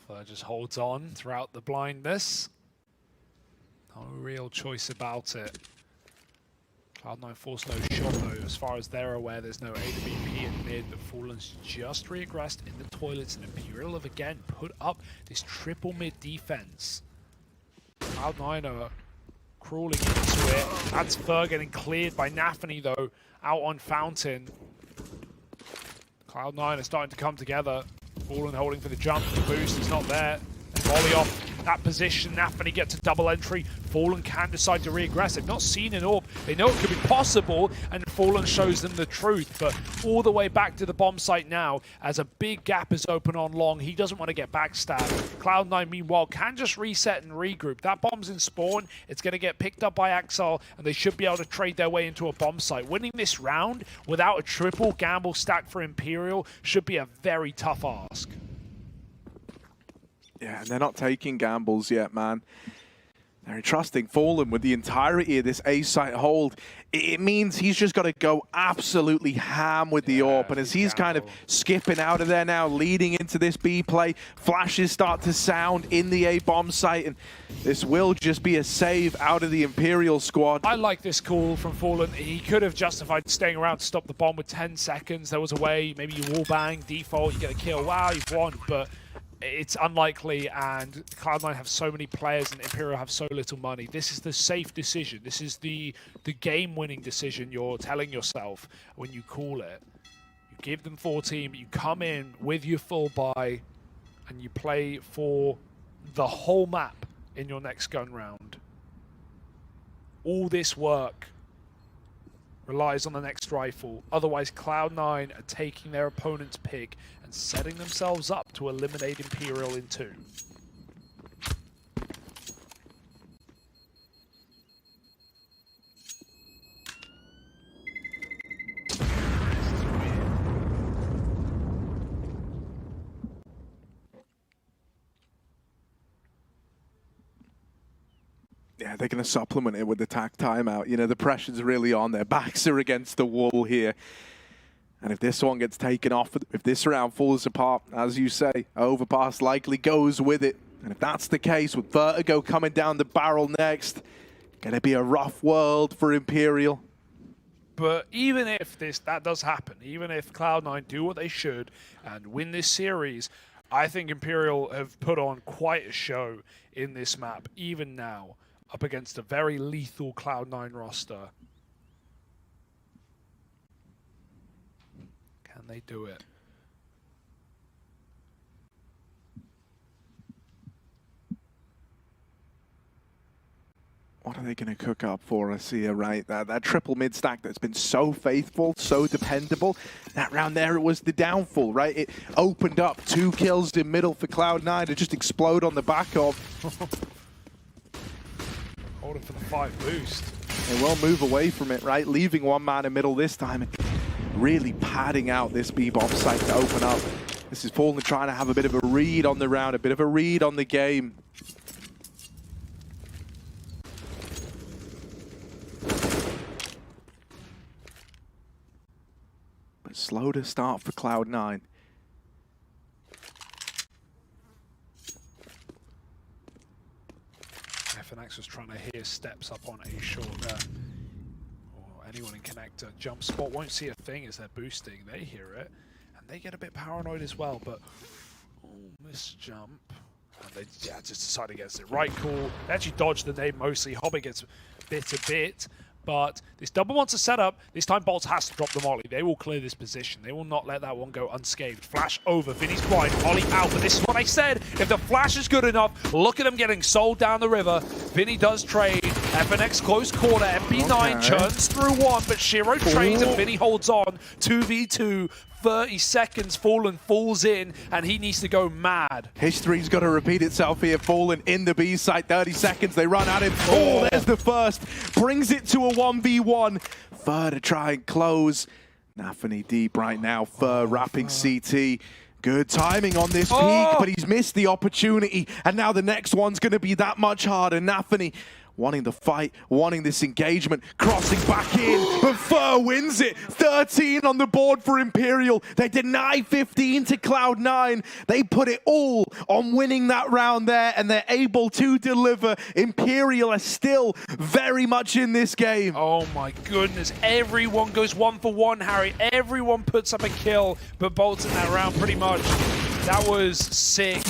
Fer just holds on throughout the blindness. No real choice about it. Cloud9 forced no shot though. As far as they're aware, there's no AWP in mid, but Fallen's just regressed in the toilets, and Imperial have again put up this triple mid defense. Cloud9 are crawling into it. That's Fer getting cleared by Nafany though, out on Fountain. Cloud9 are starting to come together. Fallen holding for the jump, the boost is not there. And volley off that position, Nafany gets a double entry. Fallen can decide to regress. They've not seen an AWP. They know it could be possible, and Fallen shows them the truth. But all the way back to the bomb site now, as a big gap is open on long. He doesn't want to get backstabbed. Cloud9, meanwhile, can just reset and regroup. That bomb's in spawn. It's going to get picked up by Axel, and they should be able to trade their way into a bomb site. Winning this round without a triple gamble stack for Imperial should be a very tough ask.
Yeah, and they're not taking gambles yet, man. They're trusting Fallen with the entirety of this A-site hold. It means he's just got to go absolutely ham with the AWP. And as he's kind of skipping out of there now, leading into this B play, flashes start to sound in the A-bomb site, and this will just be a save out of the Imperial squad.
I like this call from Fallen. He could have justified staying around to stop the bomb with 10 seconds. There was a way, maybe you wall bang, default, you get a kill, wow, you've won, but it's unlikely, and Cloud9 have so many players and Imperial have so little money. This is the safe decision. This is the game-winning decision you're telling yourself when you call it. You give them 14, but you come in with your full buy and you play for the whole map in your next gun round. All this work relies on the next rifle. Otherwise, Cloud9 are taking their opponent's pick and setting themselves up to eliminate Imperial in 2.
Yeah, they're going to supplement it with the tack timeout. You know, the pressure's really on. Their backs are against the wall here. And if this one gets taken off, if this round falls apart, as you say, Overpass likely goes with it. And if that's the case, with Vertigo coming down the barrel next, going to be a rough world for Imperial.
But even if that does happen, even if Cloud9 do what they should and win this series, I think Imperial have put on quite a show in this map, even now, up against a very lethal Cloud9 roster. Can they do it?
What are they going to cook up for us here, right? That triple mid stack that's been so faithful, so dependable. That round there, it was the downfall, right? It opened up 2 kills in middle for Cloud9 to just explode on the back of.
Holding for the 5 boost.
They will move away from it, right? Leaving 1 man in middle this time and really padding out this B-bomb site to open up. This is Fallen trying to have a bit of a read on the round, a bit of a read on the game. But slow to start for Cloud9.
FNX was trying to hear steps up on A short there. Or anyone in connector. Jump spot won't see a thing as they're boosting. They hear it, and they get a bit paranoid as well. But miss jump. And they just decide against it. Right, cool. They actually dodged the nade mostly. Hobbit gets bit a bit. But this double wants to set up. This time Bolts has to drop the molly. They will clear this position. They will not let that one go unscathed. Flash over. Vinny's blind. Molly out. But this is what I said. If the flash is good enough, look at him getting sold down the river. Vinny does trade. FNX close corner. MP9 churns through one. But Shiro trades and Vinny holds on. 2v2. 30 seconds, Fallen falls in, and he needs to go mad.
History's got to repeat itself here. Fallen in the B site, 30 seconds, they run at him. Oh, there's the first. Brings it to a 1v1. Fur to try and close. Nafany deep right now. Fur wrapping CT. Good timing on this peak, but he's missed the opportunity. And now the next one's going to be that much harder. Nafany wanting the fight, wanting this engagement, crossing back in, but Fur wins it. 13 on the board for Imperial. They deny 15 to Cloud9. They put it all on winning that round there, and they're able to deliver. Imperial are still very much in this game.
Oh my goodness. Everyone goes 1 for 1, Harry. Everyone puts up a kill, but Bolts in that round pretty much. That was sick.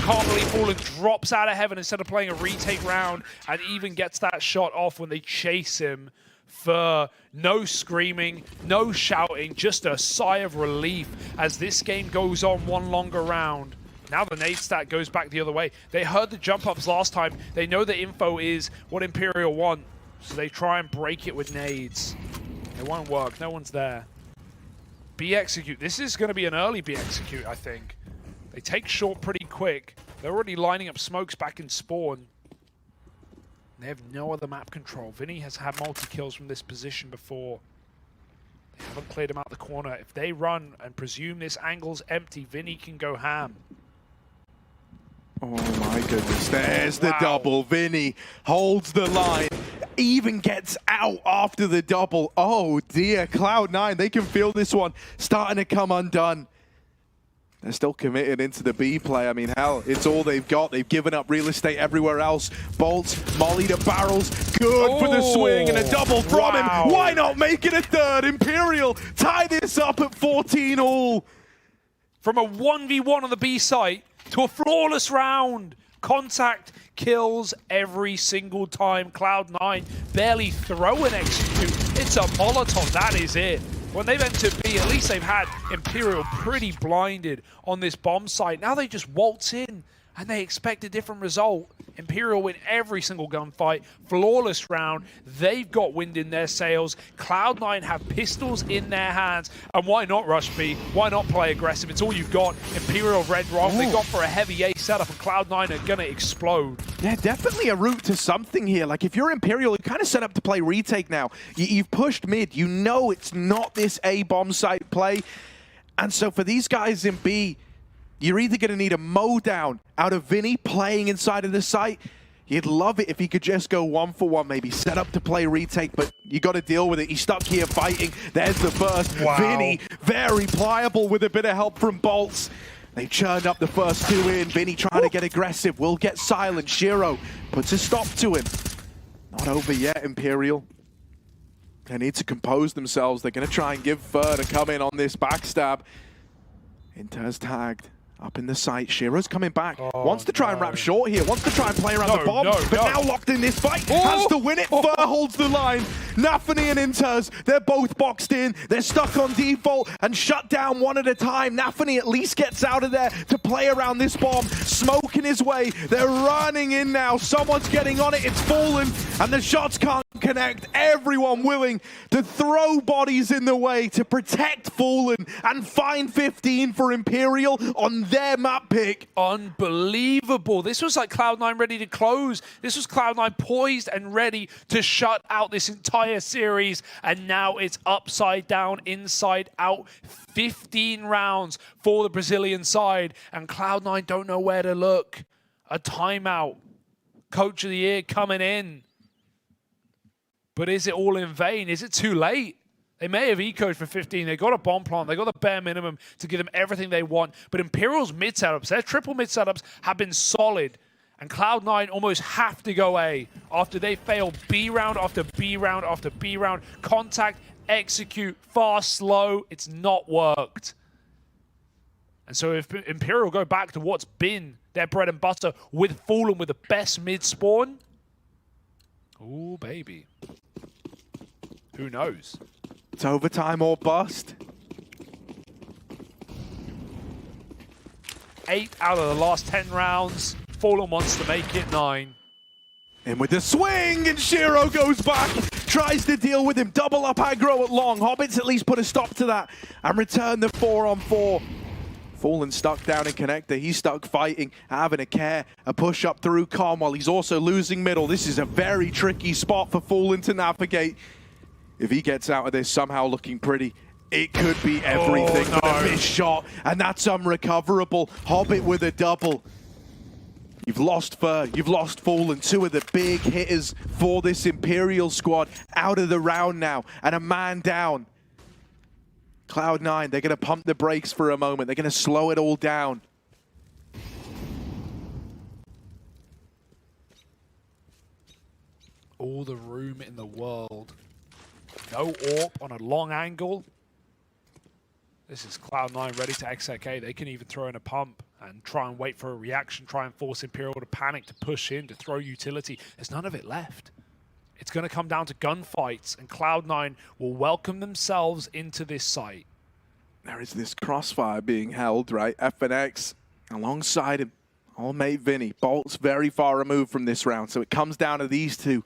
Can't believe Fallen drops out of heaven instead of playing a retake round and even gets that shot off when they chase him for no screaming, no shouting, just a sigh of relief as this game goes on one longer round. Now the nade stat goes back the other way. They heard the jump ups last time. They know the info is what Imperial want, so they try and break it with nades. It won't work. No one's there. B execute. This is going to be an early B execute, I think. They take short pretty quick. They're already lining up smokes back in spawn. They have no other map control. Vinny has had multi-kills from this position before. They haven't cleared him out the corner. If they run and presume this angle's empty, Vinny can go ham.
Oh my goodness, there's the double. Vinny holds the line, even gets out after the double. Oh dear, Cloud9, they can feel this one starting to come undone. They're still committed into the B play. I mean, hell, it's all they've got. They've given up real estate everywhere else. Bolts, molly to barrels. Good for the swing and a double from him. Why not make it a third? Imperial tie this up at 14 all.
From a 1v1 on the B site to a flawless round. Contact kills every single time. Cloud9 barely throw an execute. It's a Molotov, that is it. When they've entered B, at least they've had Imperial pretty blinded on this bomb site. Now they just waltz in and they expect a different result. Imperial win every single gunfight. Flawless round. They've got wind in their sails. Cloud9 have pistols in their hands. And why not rush B? Why not play aggressive? It's all you've got. Imperial red wrong. They got for a heavy A setup and Cloud9 are going to explode.
Yeah, definitely a route to something here. Like, if you're Imperial, you're kind of set up to play retake now. You've pushed mid. You know it's not this A bomb site play. And so for these guys in B, you're either going to need a mow down out of Vinny playing inside of the site. You'd love it if he could just go 1 for 1, maybe set up to play retake, but you got to deal with it. He's stuck here fighting. There's the first. Vinny, very pliable with a bit of help from Bolts. They churned up the first 2 in. Vinny trying to get aggressive. Will get silent. Shiro puts a stop to him. Not over yet, Imperial. They need to compose themselves. They're going to try and give Fur to come in on this backstab. Inter's tagged. Up in the site, Shiro's coming back. Wants to try and wrap short here. Wants to try and play around the bomb. But now locked in this fight. Has to win it. Fur holds the line. Nafany and Inters, they're both boxed in. They're stuck on default and shut down one at a time. Nafany at least gets out of there to play around this bomb. Smoking his way. They're running in now. Someone's getting on it. It's Fallen. And the shots can't connect. Everyone willing to throw bodies in the way to protect Fallen and find 15 for Imperial on their map pick.
Unbelievable. This was like Cloud9 ready to close. This was Cloud9 poised and ready to shut out this entire series. And now it's upside down, inside out. 15 rounds for the Brazilian side. And Cloud9 don't know where to look. A timeout. Coach of the year coming in. But is it all in vain? Is it too late? They may have ecoed for 15. They got a bomb plant. They got the bare minimum to give them everything they want. But Imperial's mid setups, their triple mid setups have been solid. And Cloud9 almost have to go A after they fail B round after B round after B round. Contact, execute, fast, slow. It's not worked. And so if Imperial go back to what's been their bread and butter with Fallen with the best mid spawn, ooh, baby. Who knows?
It's overtime or bust.
8 out of the last 10 rounds. Fallen wants to make it 9.
In with the swing, and Shiro goes back, tries to deal with him. Double up aggro at long. Hobbits at least put a stop to that and return the 4-on-4. Fallen stuck down in connector. He's stuck fighting, having a care. A push up through Calm while he's also losing middle. This is a very tricky spot for Fallen to navigate. If he gets out of this somehow looking pretty, it could be everything.
Oh, no.
But a missed shot, and that's unrecoverable. Hobbit with a double. You've lost Fur, you've lost Fallen, two of the big hitters for this Imperial squad out of the round now, and a man down. Cloud9, they're going to pump the brakes for a moment. They're going to slow it all down.
All the room in the world. No AWP on a long angle. This is Cloud9 ready to XK. They can even throw in a pump and try and wait for a reaction, try and force Imperial to panic, to push in, to throw utility. There's none of it left. It's going to come down to gunfights, and Cloud9 will welcome themselves into this site.
There is this crossfire being held, right? FNX alongside him, old mate Vinny. Bolt's very far removed from this round, so it comes down to these two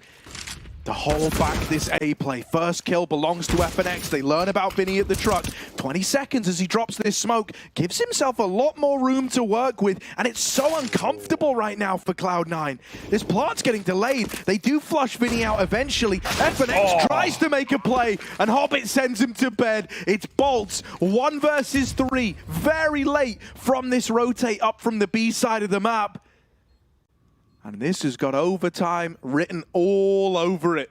to hold back this A play. First kill belongs to FNX. They learn about Vinny at the truck. 20 seconds as he drops this smoke. Gives himself a lot more room to work with, and it's so uncomfortable right now for Cloud9. This plant's getting delayed. They do flush Vinny out eventually. FNX tries to make a play, and Hobbit sends him to bed. It's Bolts, 1 versus 3. Very late from this rotate up from the B side of the map. And this has got overtime written all over it.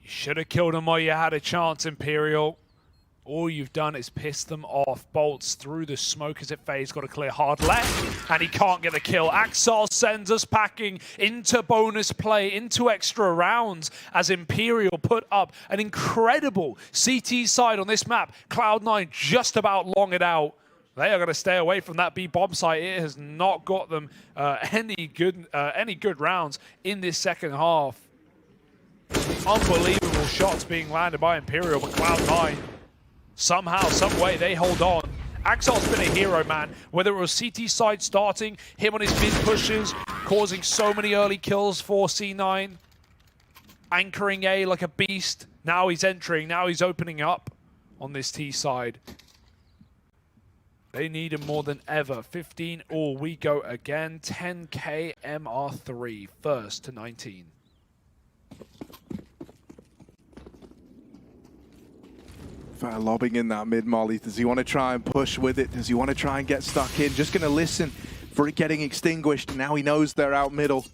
You should have killed him while you had a chance, Imperial. All you've done is piss them off. Bolts through the smoke as it fades. Got a clear hard left, and he can't get the kill. Axel sends us packing into bonus play, into extra rounds, as Imperial put up an incredible CT side on this map. Cloud9 just about long it out. They are going to stay away from that B bomb site. It has not got them any good rounds in this second half. Unbelievable shots being landed by Imperial, but Cloud9, somehow, some way, they hold on. Axel's been a hero, man. Whether it was CT side starting, him on his mid pushes, causing so many early kills for C9, anchoring A like a beast. Now he's entering, now he's opening up on this T side. They need him more than ever. 15 all, we go again. 10K MR3, first to 19.
Fair lobbing in that mid molly. Does he want to try and push with it? Does he want to try and get stuck in? Just going to listen for it getting extinguished. Now he knows they're out middle.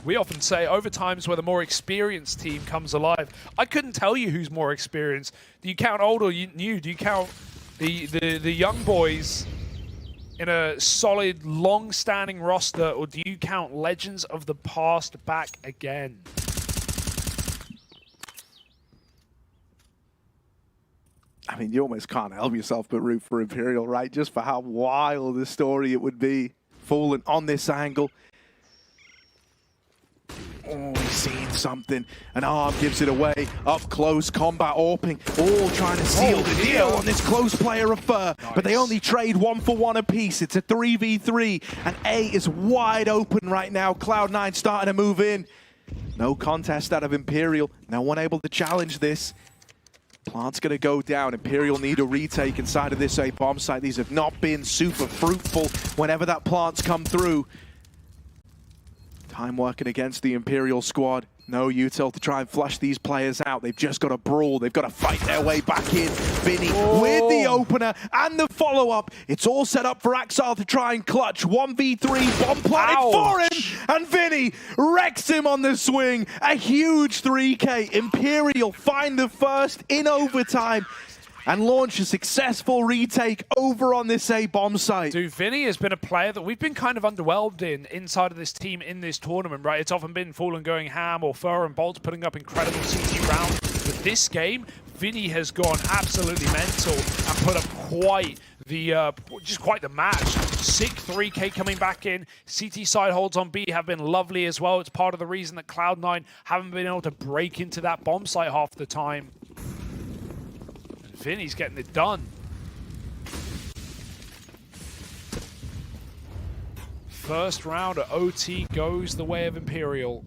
We often say overtime's where the more experienced team comes alive. I couldn't tell you who's more experienced. Do you count old or new? Do you count the young boys in a solid, long-standing roster, or do you count legends of the past back again?
I mean, you almost can't help yourself but root for Imperial, right? Just for how wild a story it would be. Fallen on this angle. Oh, he's seen something. An arm gives it away. Up close, combat AWPing. All trying to seal the deal on this close player of Fur. Nice. But they only trade 1-for-1 apiece. It's a 3v3. And A is wide open right now. Cloud9 starting to move in. No contest out of Imperial. No one able to challenge this. Plant's going to go down. Imperial need a retake inside of this A bomb site. These have not been super fruitful whenever that plant's come through. Time working against the Imperial squad. No util to try and flush these players out. They've just got to brawl. They've got to fight their way back in. Vinny with the opener and the follow-up. It's all set up for Axel to try and clutch. 1v3, bomb planted for him. And Vinny wrecks him on the swing. A huge 3K. Imperial find the first in overtime. and launch a successful retake over on this A bomb site.
Dude, Vinny has been a player that we've been kind of underwhelmed inside of this team in this tournament, right? It's often been Fallen going ham or Fur and Bolts putting up incredible CT rounds. But this game, Vinny has gone absolutely mental and put up quite the match. Sick 3K coming back in. CT side holds on B have been lovely as well. It's part of the reason that Cloud9 haven't been able to break into that bomb site half the time. And Vinny's getting it done. First round at OT goes the way of Imperial.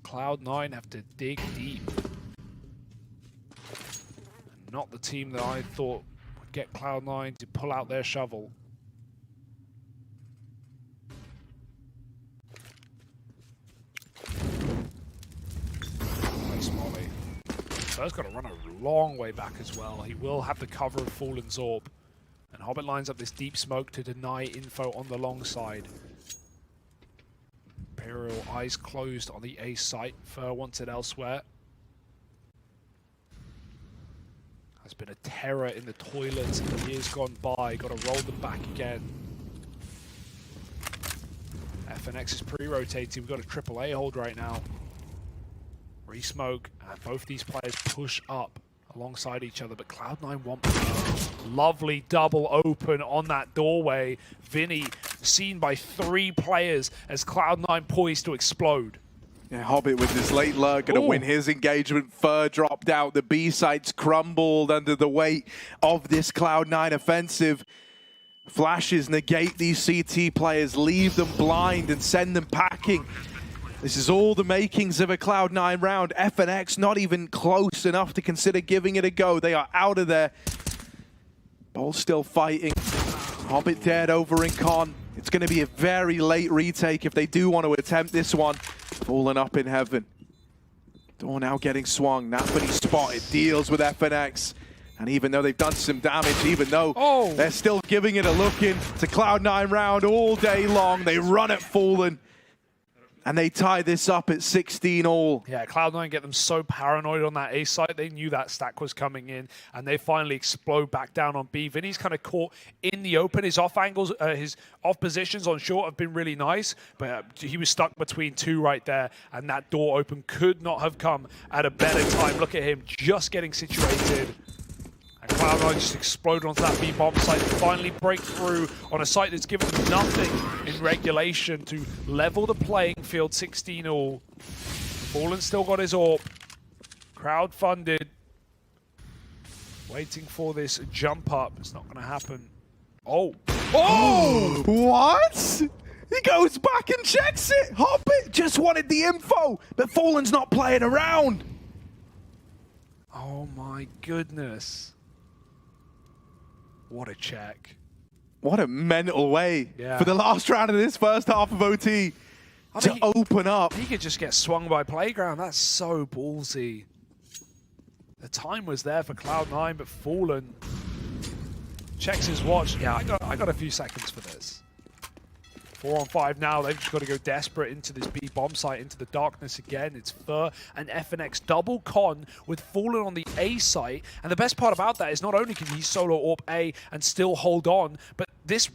Cloud9 have to dig deep. And not the team that I thought would get Cloud9 to pull out their shovel. Nice molly. Fur's got to run a long way back as well. He will have the cover of Fallen's Orb. And Hobbit lines up this deep smoke to deny info on the long side. Imperial eyes closed on the A site. Fur wants it elsewhere. Has been a terror in the toilets in years gone by. Got to roll them back again. FNX is pre-rotating. We've got a triple A hold right now. Re-smoke. And both these players push up alongside each other, but Cloud9 want lovely double open on that doorway. Vinny seen by 3 players as Cloud9 poised to explode.
Yeah, Hobbit with this late lurk gonna win his engagement. Fur dropped out. The B sites crumbled under the weight of this Cloud9 offensive. Flashes negate these CT players, leave them blind and send them packing. This is all the makings of a Cloud9 round. FNX not even close enough to consider giving it a go. They are out of there. Bolt still fighting. Hobbit dead over in Con. It's going to be a very late retake if they do want to attempt this one. Fallen up in heaven. Door now getting swung. Napany spotted. Deals with FNX. And even though they've done some damage, even though they're still giving it a look in to Cloud9 round all day long, they run at Fallen. And they tie this up at 16 all.
Yeah, Cloud9 get them so paranoid on that A site. They knew that stack was coming in, and they finally explode back down on B. Vinny's kind of caught in the open. His off angles, his off positions on short have been really nice, but he was stuck between 2 right there, and that door open could not have come at a better time. Look at him just getting situated. And Cloud9 just exploded onto that B-bomb site to finally break through on a site that's given them nothing in regulation to level the playing field 16 all. Fallen still got his AWP. Crowd funded. Waiting for this jump up. It's not going to happen. Oh!
What? He goes back and checks it. Hobbit just wanted the info, but Fallen's not playing around.
Oh my goodness. What a check.
What a mental way for the last round of this first half of OT to open up.
He could just get swung by Playground. That's so ballsy. The time was there for Cloud9, but Fallen checks his watch. Yeah, I got a few seconds for this. 4 on 5 now. They've just got to go desperate into this B bomb site, into the darkness again. It's Fur and FNX double con with Fallen on the A site. And the best part about that is not only can he solo AWP A and still hold on, but this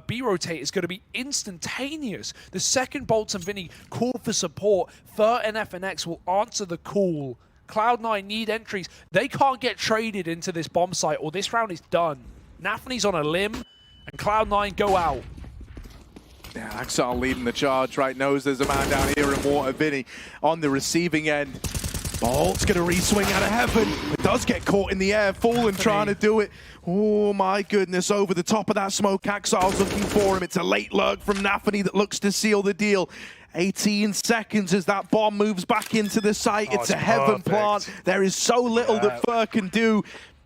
B rotate is going to be instantaneous. The second Bolts and Vinny call for support, Fur and FNX will answer the call. Cloud9 need entries. They can't get traded into this bomb site or this round is done. Nafany's on a limb and Cloud9 go out.
Yeah, Axel leading the charge, right? Knows there's a man down here in water. Vinny on the receiving end. Bolt's going to re-swing out of heaven. It does get caught in the air. Fallen trying to do it. Oh my goodness, over the top of that smoke. Axel's looking for him. It's a late lurk from Nafany that looks to seal the deal. 18 seconds as that bomb moves back into the site. It's a heaven plant. There is so little that Fur can do.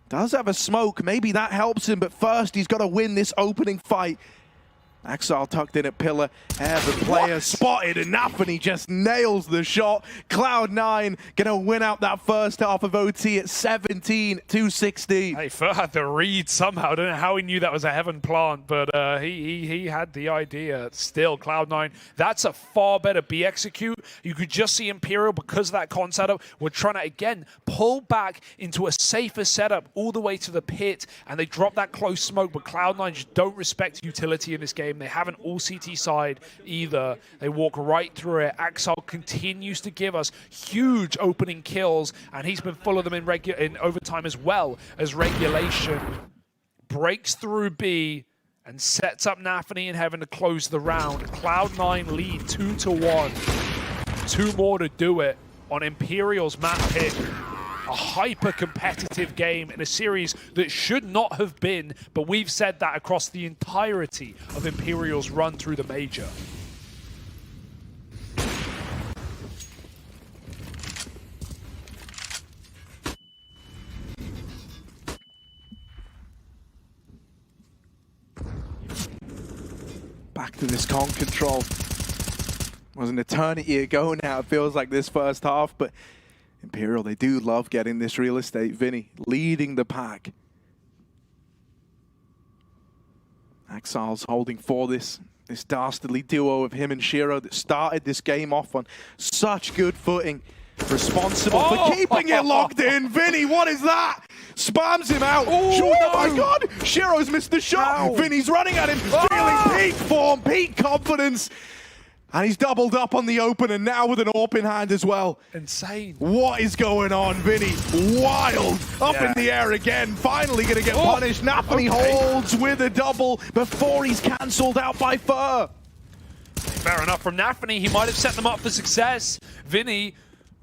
Does have a smoke. Maybe that helps him, but first he's got to win this opening fight. Axel tucked in at pillar, the player spotted, and Nafany just nails the shot. Cloud9 gonna win out that first half of OT at 17-16.
Hey, Fur had the read somehow. I don't know how he knew that was a heaven plant, but he had the idea. Still, Cloud9, that's a far better B execute. You could just see Imperial, because of that con setup, we're trying to, again, pull back into a safer setup all the way to the pit, and they drop that close smoke, but Cloud9 just don't respect utility in this game. They haven't all CT side either. They walk right through it. Axel continues to give us huge opening kills, and he's been full of them in overtime as well as regulation. Breaks through B and sets up Nafany in heaven to close the round. Cloud9 lead 2-1. 2 more to do it on Imperial's map pick. A hyper-competitive game in a series that should not have been, but we've said that across the entirety of Imperial's run through the Major.
Back to this con control. It was an eternity ago now, it feels like, this first half, but Imperial, they do love getting this real estate. Vinny leading the pack. Axel's holding for this dastardly duo of him and Shiro that started this game off on such good footing. Responsible for keeping it locked in. Vinny, what is that? Spams him out. Oh my God! Shiro's missed the shot. Ow. Vinny's running at him, feeling peak form, peak confidence. And he's doubled up on the open, and now with an AWP in hand as well.
Insane.
What is going on, Vinny? Wild. Up in the air again. Finally going to get punished. Nafany holds with a double before he's cancelled out by Fur.
Fair enough from Nafany. He might have set them up for success. Vinny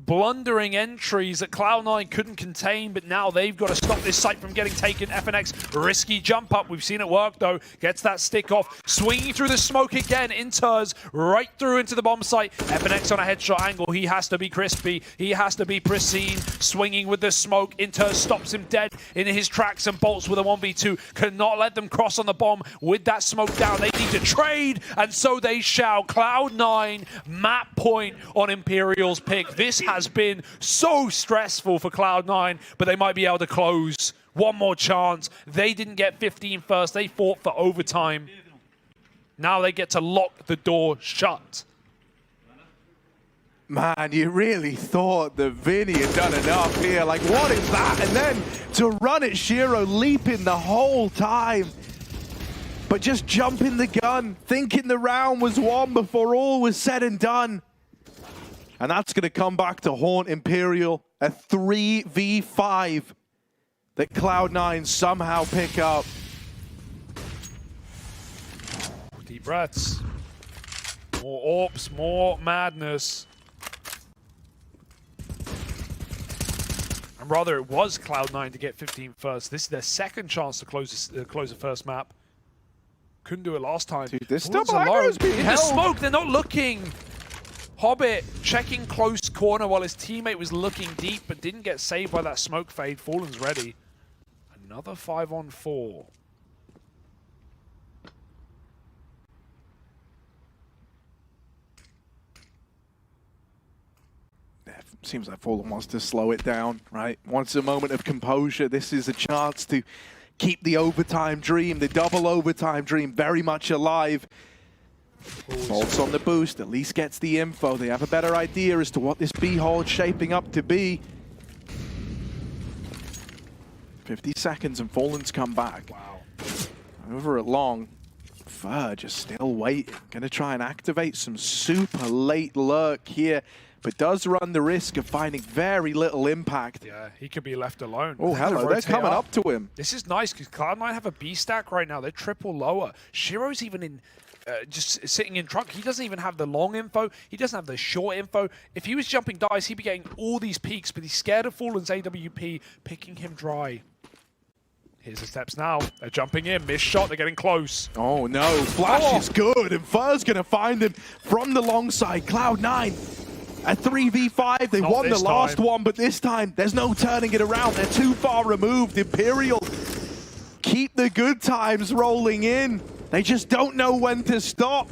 blundering entries that Cloud9 couldn't contain, but now they've got to stop this site from getting taken. FNX, risky jump up. We've seen it work, though. Gets that stick off. Swinging through the smoke again. Inters right through into the bomb site. FNX on a headshot angle. He has to be crispy. He has to be pristine. Swinging with the smoke. Inters stops him dead in his tracks and bolts with a 1v2. Cannot let them cross on the bomb with that smoke down. They need to trade, and so they shall. Cloud9, map point on Imperial's pick. This has been so stressful for Cloud9, but they might be able to close. One more chance. They didn't get 15 first. They fought for overtime. Now they get to lock the door shut.
Man, you really thought that Vinny had done enough here. Like, what is that? And then to run at Shiro, leaping the whole time. But just jumping the gun, thinking the round was won before all was said and done. And that's going to come back to haunt Imperial. A 3v5 that Cloud9 somehow pick up.
Deep breaths. More AWPs, more madness. And rather, it was Cloud9 to get 15 first. This is their second chance to close the first map. Couldn't do it last time.
Dude, this double aggro is being held.
The smoke, they're not looking. Hobbit checking close corner while his teammate was looking deep, but didn't get saved by that smoke fade. Fallen's ready. Another 5-on-4.
Seems like Fallen wants to slow it down, right? Wants a moment of composure. This is a chance to keep the overtime dream, the double overtime dream, very much alive. Bolts on the boost, at least gets the info. They have a better idea as to what this B hold's shaping up to be. 50 seconds and Fallen's come back.
Wow.
Over at long, Fur just still waiting. Gonna try and activate some super late lurk here, but does run the risk of finding very little impact.
Yeah, he could be left alone.
Oh, hello, they're coming up to him.
This is nice because Cloud9 have a B stack right now. They're triple lower. Shiro's even in, just sitting in trunk. He doesn't even have the long info. He doesn't have the short info. If he was jumping dice, he'd be getting all these peaks, but he's scared of Fallen's AWP, picking him dry. Here's the steps now. They're jumping in. Missed shot. They're getting close.
Oh, no. Flash is good, and Fur's going to find him from the long side. Cloud9. A 3v5, they won the last one, but this time there's no turning it around. They're too far removed. Imperial keep the good times rolling in. They just don't know when to stop.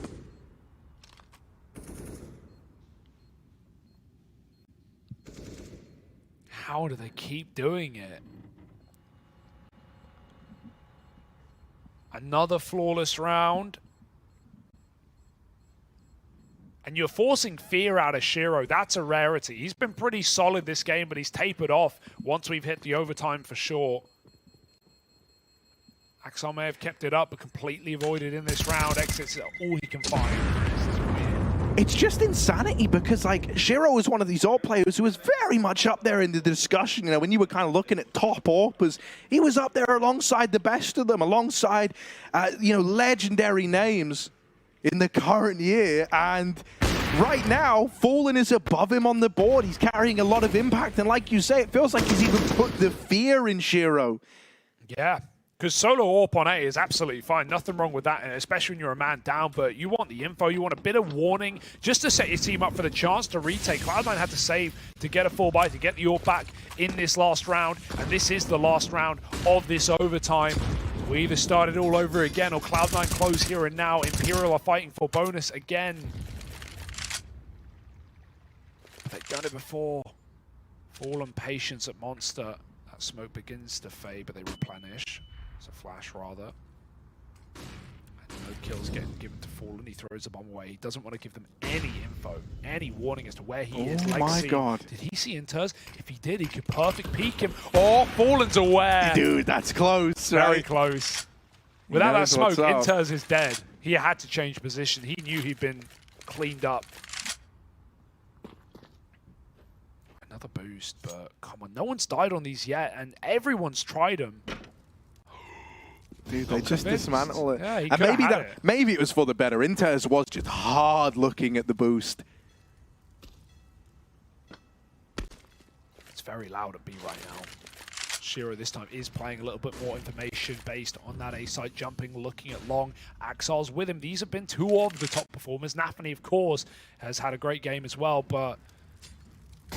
How do they keep doing it? Another flawless round. And you're forcing fear out of Shiro. That's a rarity. He's been pretty solid this game, but he's tapered off once we've hit the overtime for sure. Axel may have kept it up, but completely avoided in this round. Exits all he can find.
It's just insanity because, like, Shiro is one of these AWP players who was very much up there in the discussion. You know, when you were kind of looking at top AWPers, he was up there alongside the best of them, alongside, you know, legendary names in the current year. And right now, Fallen is above him on the board. He's carrying a lot of impact. And like you say, it feels like he's even put the fear in Shiro.
Yeah. Because solo AWP on A is absolutely fine. Nothing wrong with that, especially when you're a man down. But you want the info. You want a bit of warning just to set your team up for the chance to retake. Cloud9 had to save to get a full buy, to get the AWP back in this last round. And this is the last round of this overtime. We either start it all over again or Cloud9 close here and now. Imperial are fighting for bonus again. They've done it before. Fallen patience at Monster. That smoke begins to fade, but they replenish. It's a flash, rather. And no kills getting given to Fallen. He throws the bomb away. He doesn't want to give them any info, any warning as to where he is.
Oh my God.
Did he see Inters? If he did, he could perfect peek him. Oh, Fallen's aware.
Dude, that's close.
Very
right?
close. Without that smoke,
what's up.
Inters is dead. He had to change position. He knew he'd been cleaned up. Another boost, but come on, no one's died on these yet, and everyone's tried them.
Dude, they just dismantle it.
Yeah, he
and maybe it was for the better. Inters was just hard looking at the boost.
It's very loud at B right now. Shiro this time is playing a little bit more information based on that A site, jumping, looking at long. Axel's with him. These have been two of the top performers. Nafany, of course, has had a great game as well, but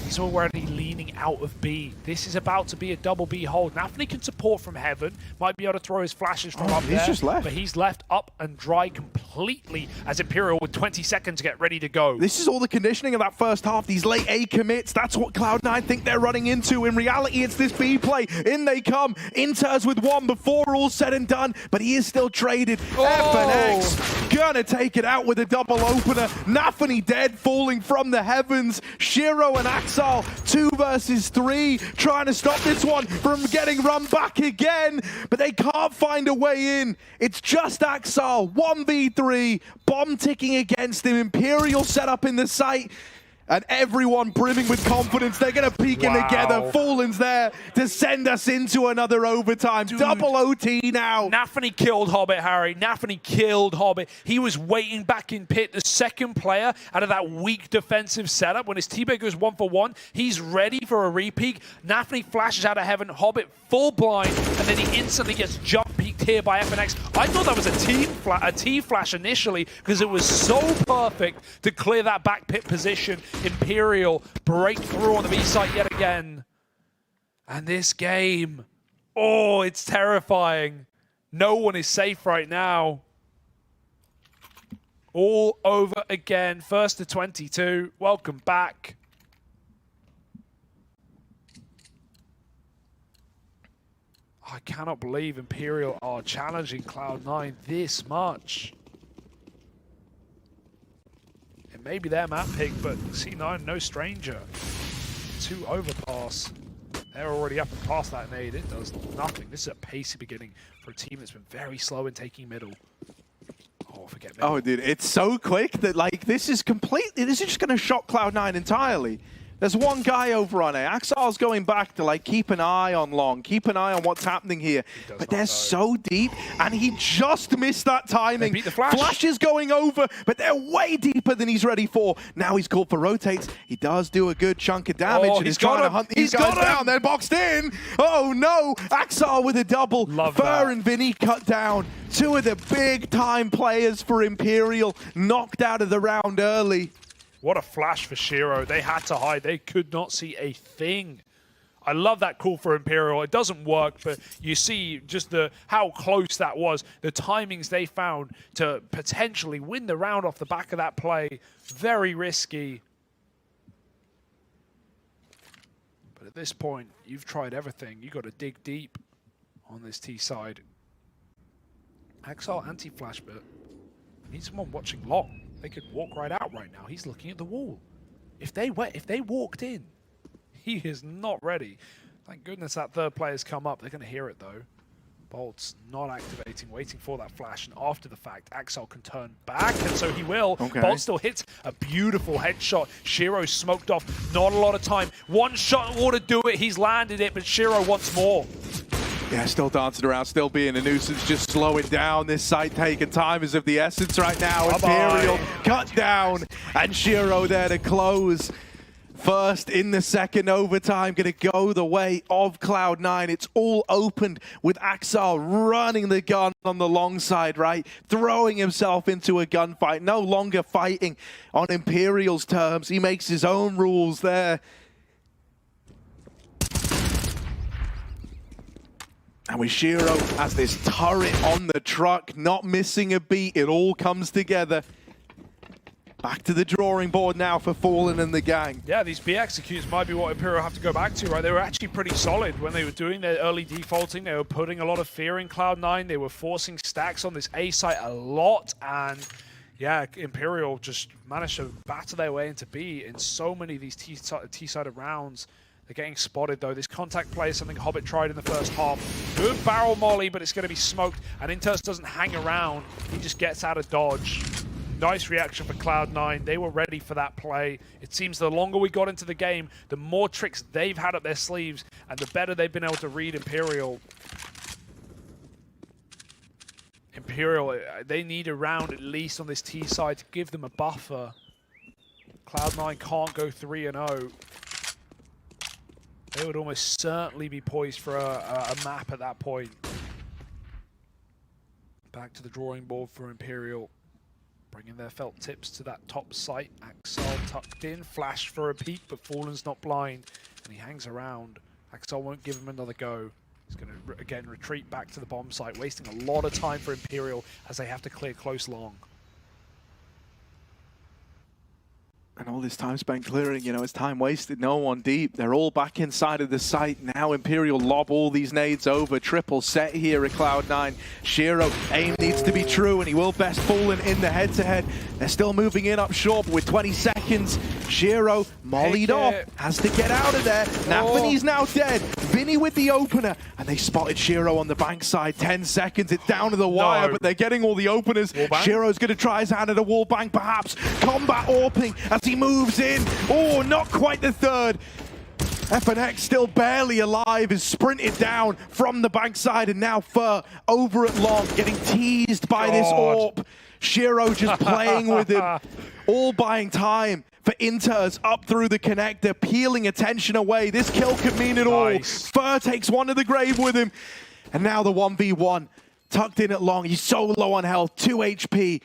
he's already leaning out of B. This is about to be a double B hold. Nafany can support from heaven. Might be able to throw his flashes from up there.
He's just left.
But he's left up and dry completely as Imperial with 20 seconds to get ready to go.
This is all the conditioning of that first half. These late A commits. That's what Cloud9 think they're running into. In reality, it's this B play. In they come. Inters with one before all said and done. But he is still traded.
Oh.
FNX gonna take it out with a double opener. Nafany dead, falling from the heavens. Shiro and Axel, 2 versus 3, trying to stop this one from getting run back again, but they can't find a way in. It's just Axel, 1v3, bomb ticking against him, Imperial set up in the site, and everyone brimming with confidence. They're going to peek in together. Fallen's there to send us into another overtime. Dude, double OT now.
Nafany killed Hobbit, Harry. Nafany killed Hobbit. He was waiting back in pit. The second player out of that weak defensive setup. When his teammate goes 1-for-1, he's ready for a repeat. Nafany flashes out of heaven. Hobbit full blind, and then he instantly gets jump peeked here by FNX. I thought that was a T flash initially because it was so perfect to clear that back pit position. Imperial break through on the B site yet again. And this game, oh, it's terrifying. No one is safe right now. All over again. First to 22. Welcome back. I cannot believe Imperial are challenging Cloud9 this much. It may be their map pick, but C9 no stranger. 2 overpass. They're already up and past that nade. It does nothing. This is a pacey beginning for a team that's been very slow in taking middle. Oh, forget middle.
Oh, dude, it's so quick that, like, this is just going to shock Cloud9 entirely. There's one guy over on it. Axel's going back to, like, keep an eye on long, keep an eye on what's happening here. But they're so deep, and he just missed that timing.
They beat the flash.
Flash is going over, but they're way deeper than he's ready for. Now he's called for rotates. He does do a good chunk of damage, and he's trying to hunt these guys down. They're boxed in. Oh, no. Axel with a double.
Love
Fur
that.
and Vinny cut down. 2 of the big-time players for Imperial knocked out of the round early.
What a flash for Shiro. They had to hide. They could not see a thing. I love that call for Imperial. It doesn't work, but you see just how close that was. The timings they found to potentially win the round off the back of that play. Very risky. But at this point, you've tried everything. You've got to dig deep on this T side. Axel anti-flash, but need someone watching long. They could walk right out right now. He's looking at the wall. If they walked in, he is not ready. Thank goodness that third player's come up. They're going to hear it though. Bolt's not activating, waiting for that flash, and after the fact, Axel can turn back, and so he will.
Okay.
Bolt still hits a beautiful headshot. Shiro smoked off, not a lot of time. One shot ought to do it. He's landed it, but Shiro wants more.
Yeah, still dancing around, still being a nuisance, just slowing down. This site taking time is of the essence right now. Imperial cut down, and Shiro there to close. First in the second overtime, going to go the way of Cloud9. It's all opened with Axel running the gun on the long side, right? Throwing himself into a gunfight, no longer fighting on Imperial's terms. He makes his own rules there. And with Shiro as this turret on the truck, not missing a beat, it all comes together. Back to the drawing board now for Fallen and the gang.
Yeah, these B executes might be what Imperial have to go back to, right? They were actually pretty solid when they were doing their early defaulting. They were putting a lot of fear in Cloud9. They were forcing stacks on this A site a lot. And yeah, Imperial just managed to batter their way into B in so many of these T-sided rounds. They're getting spotted though. This contact play is something Hobbit tried in the first half. Good barrel molly, but it's going to be smoked. And Inters doesn't hang around. He just gets out of dodge. Nice reaction for Cloud9. They were ready for that play. It seems the longer we got into the game, the more tricks they've had up their sleeves, and the better they've been able to read Imperial. Imperial, they need a round at least on this T side to give them a buffer. Cloud9 can't go 3-0. They would almost certainly be poised for a map at that point. Back to the drawing board for Imperial. Bringing their felt tips to that top site. Axel tucked in, flash for a peek, but Fallen's not blind, and he hangs around. Axel won't give him another go. He's going to, again, retreat back to the bomb site, wasting a lot of time for Imperial as they have to clear close long.
And all this time spent clearing, you know, it's time wasted, no one deep. They're all back inside of the site. Now Imperial lob all these nades over. Triple set here at Cloud9. Shiro, aim needs to be true, and he will best Fallen in the head-to-head. They're still moving in up short, but with 20 seconds, Shiro mollied off, has to get out of there. Naphani's now dead. Vinny with the opener, and they spotted Shiro on the bank side. 10 seconds, it's down to the wire, but they're getting all the openers. Shiro's going to try his hand at a wall bang, perhaps. Combat AWPing as he moves in. Oh, not quite the third. FNX still barely alive, is sprinted down from the bankside, and now Fur over at long, getting teased by this AWP. Shiro just playing with him, all buying time for Inters up through the connector, peeling attention away. This kill could mean it all. Fur takes one to the grave with him, and now the 1v1 tucked in at long. He's so low on health, 2 HP.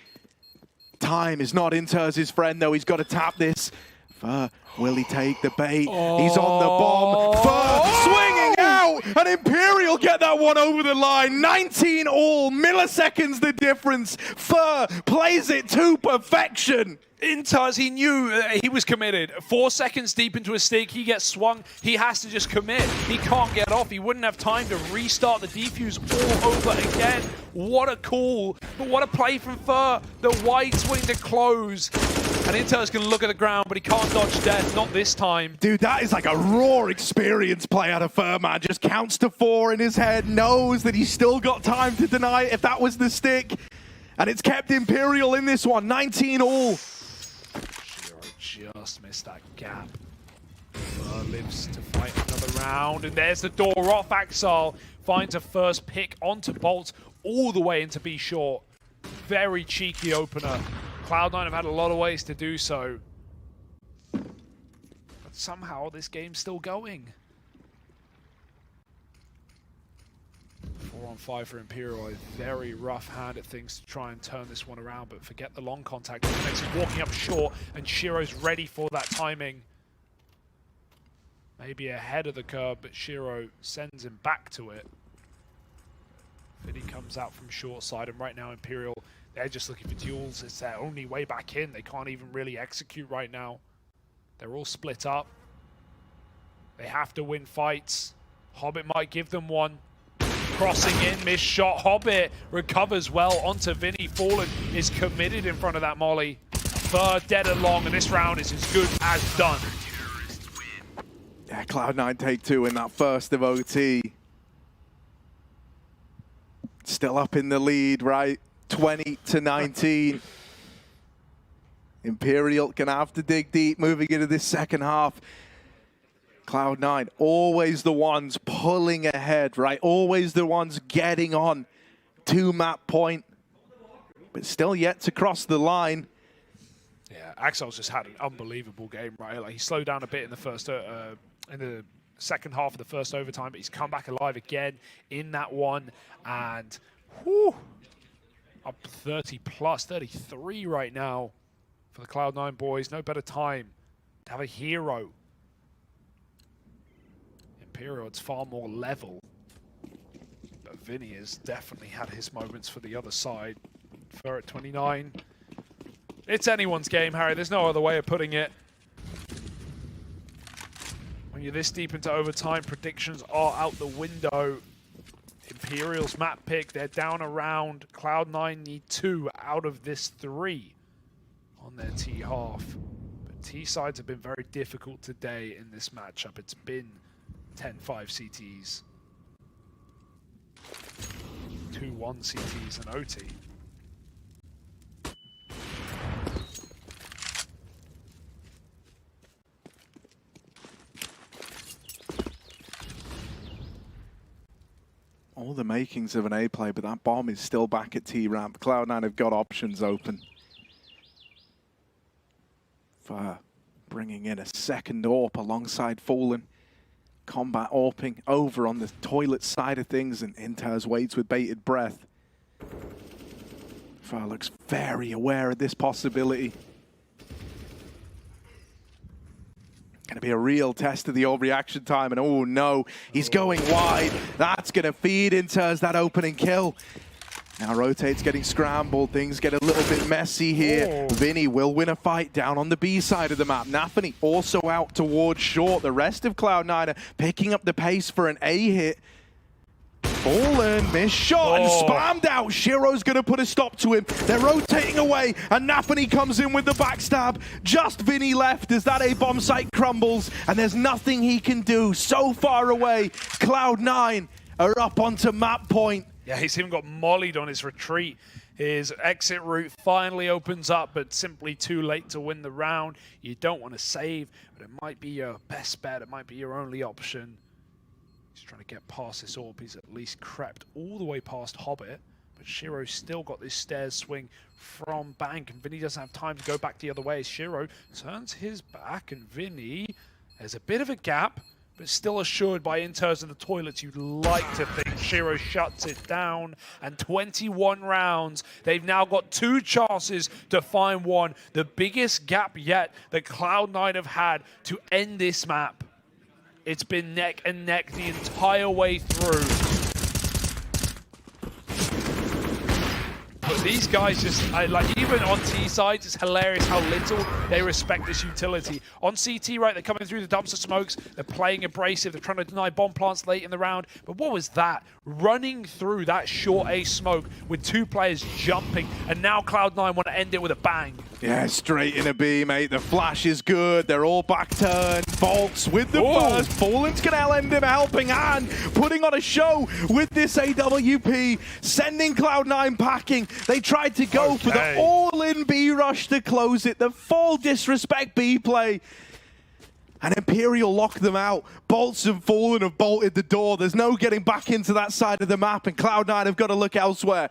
Time is not Inters' friend though. He's got to tap this. Fur, will he take the bait? He's on the bomb. Fur swinging out, and Imperial get that one over the line. 19 all, milliseconds the difference. Fur plays it to perfection.
Inters, he knew he was committed. 4 seconds deep into a stick, he gets swung. He has to just commit. He can't get off. He wouldn't have time to restart the defuse all over again. What a call. But what a play from Fur. The white's willing to close. And Inters can look at the ground, but he can't dodge death. Not this time.
Dude, that is like a raw experience play out of Fur, man. Just counts to 4 in his head. Knows that he's still got time to deny it if that was the stick. And it's kept Imperial in this one. 19 all.
Just missed that gap. Lives to fight another round, and there's the door off. Axel finds a first pick onto Bolt all the way into B short. Very cheeky opener. Cloud9 have had a lot of ways to do so, but somehow this game's still going. 4-on-5 for Imperial, a very rough hand at things to try and turn this one around, but forget the long contact. He's walking up short, and Shiro's ready for that timing. maybe ahead of the curve, but Shiro sends him back to it. Vinny comes out from short side, and right now Imperial, they're just looking for duels. It's their only way back in. They can't even really execute right now. They're all split up. They have to win fights. Hobbit might give them one. Crossing in, missed shot. Hobbit recovers well onto Vinny. Fallen is committed in front of that molly. Fur dead and long, and this round is as good as done.
Yeah, Cloud9 take two in that first of OT. Still up in the lead, right? 20-19. Imperial gonna have to dig deep moving into this second half. Cloud9, always the ones pulling ahead, right? Always the ones getting on to map point, but still yet to cross the line.
Yeah, Axel's just had an unbelievable game, right? Like, he slowed down a bit in the first, in the second half of the first overtime, but he's come back alive again in that one, and whew, up 30 plus, 33 right now for the Cloud9 boys. No better time to have a hero. Imperial, it's far more level, but Vinny has definitely had his moments for the other side. Fur at 29. It's anyone's game, Harry. There's no other way of putting it. When you're this deep into overtime, predictions are out the window. Imperial's map pick, they're down around. Cloud9 need 2 out of this 3 on their T half. But T sides have been very difficult today in this matchup. It's been 10-5 CTs. 2-1 CTs and OT.
All the makings of an A play, but that bomb is still back at T-ramp. Cloud9 have got options open. For bringing in a second AWP alongside Fallen. Combat AWPing over on the toilet side of things, and Inters waits with bated breath. Fur looks very aware of this possibility. Going to be a real test of the old reaction time, and oh no, he's going wide. That's going to feed Inters that opening kill. Now Rotate's getting scrambled, things get a little bit messy here. Vinny will win a fight down on the B side of the map. Nafany also out towards short. The rest of Cloud9 are picking up the pace for an A hit. Fallen, missed shot and spammed out. Shiro's going to put a stop to him. They're rotating away, and Nafany comes in with the backstab. Just Vinny left as that A-bomb site crumbles, and there's nothing he can do. So far away, Cloud9 are up onto map point.
Yeah, he's even got mollied on his retreat. His exit route finally opens up, but simply too late to win the round. You don't want to save, but it might be your best bet. It might be your only option. He's trying to get past this AWP. He's at least crept all the way past Hobbit, but Shiro's still got this stairs swing from Bank, and Vinny doesn't have time to go back the other way. Shiro turns his back, and Vinny, there's a bit of a gap, but still assured by Inters in the toilets. You'd like to think Shiro shuts it down, and 21 rounds. They've now got 2 chances to find one. The biggest gap yet that Cloud9 have had to end this map. It's been neck and neck the entire way through. But these guys just, like, even on T sides, it's hilarious how little they respect this utility. On CT, right, they're coming through the dumpster smokes, they're playing abrasive, they're trying to deny bomb plants late in the round. But what was that? Running through that short A smoke with 2 players jumping, and now Cloud9 want to end it with a bang.
Yeah, straight in a B, mate. The flash is good. They're all back turned. Bolts with the first. Fallen's going to lend him a helping hand, putting on a show with this AWP, sending Cloud9 packing. They tried to go for the all-in B rush to close it. The full disrespect B play. And Imperial locked them out. Bolts and Fallen have bolted the door. There's no getting back into that side of the map, and Cloud9 have got to look elsewhere.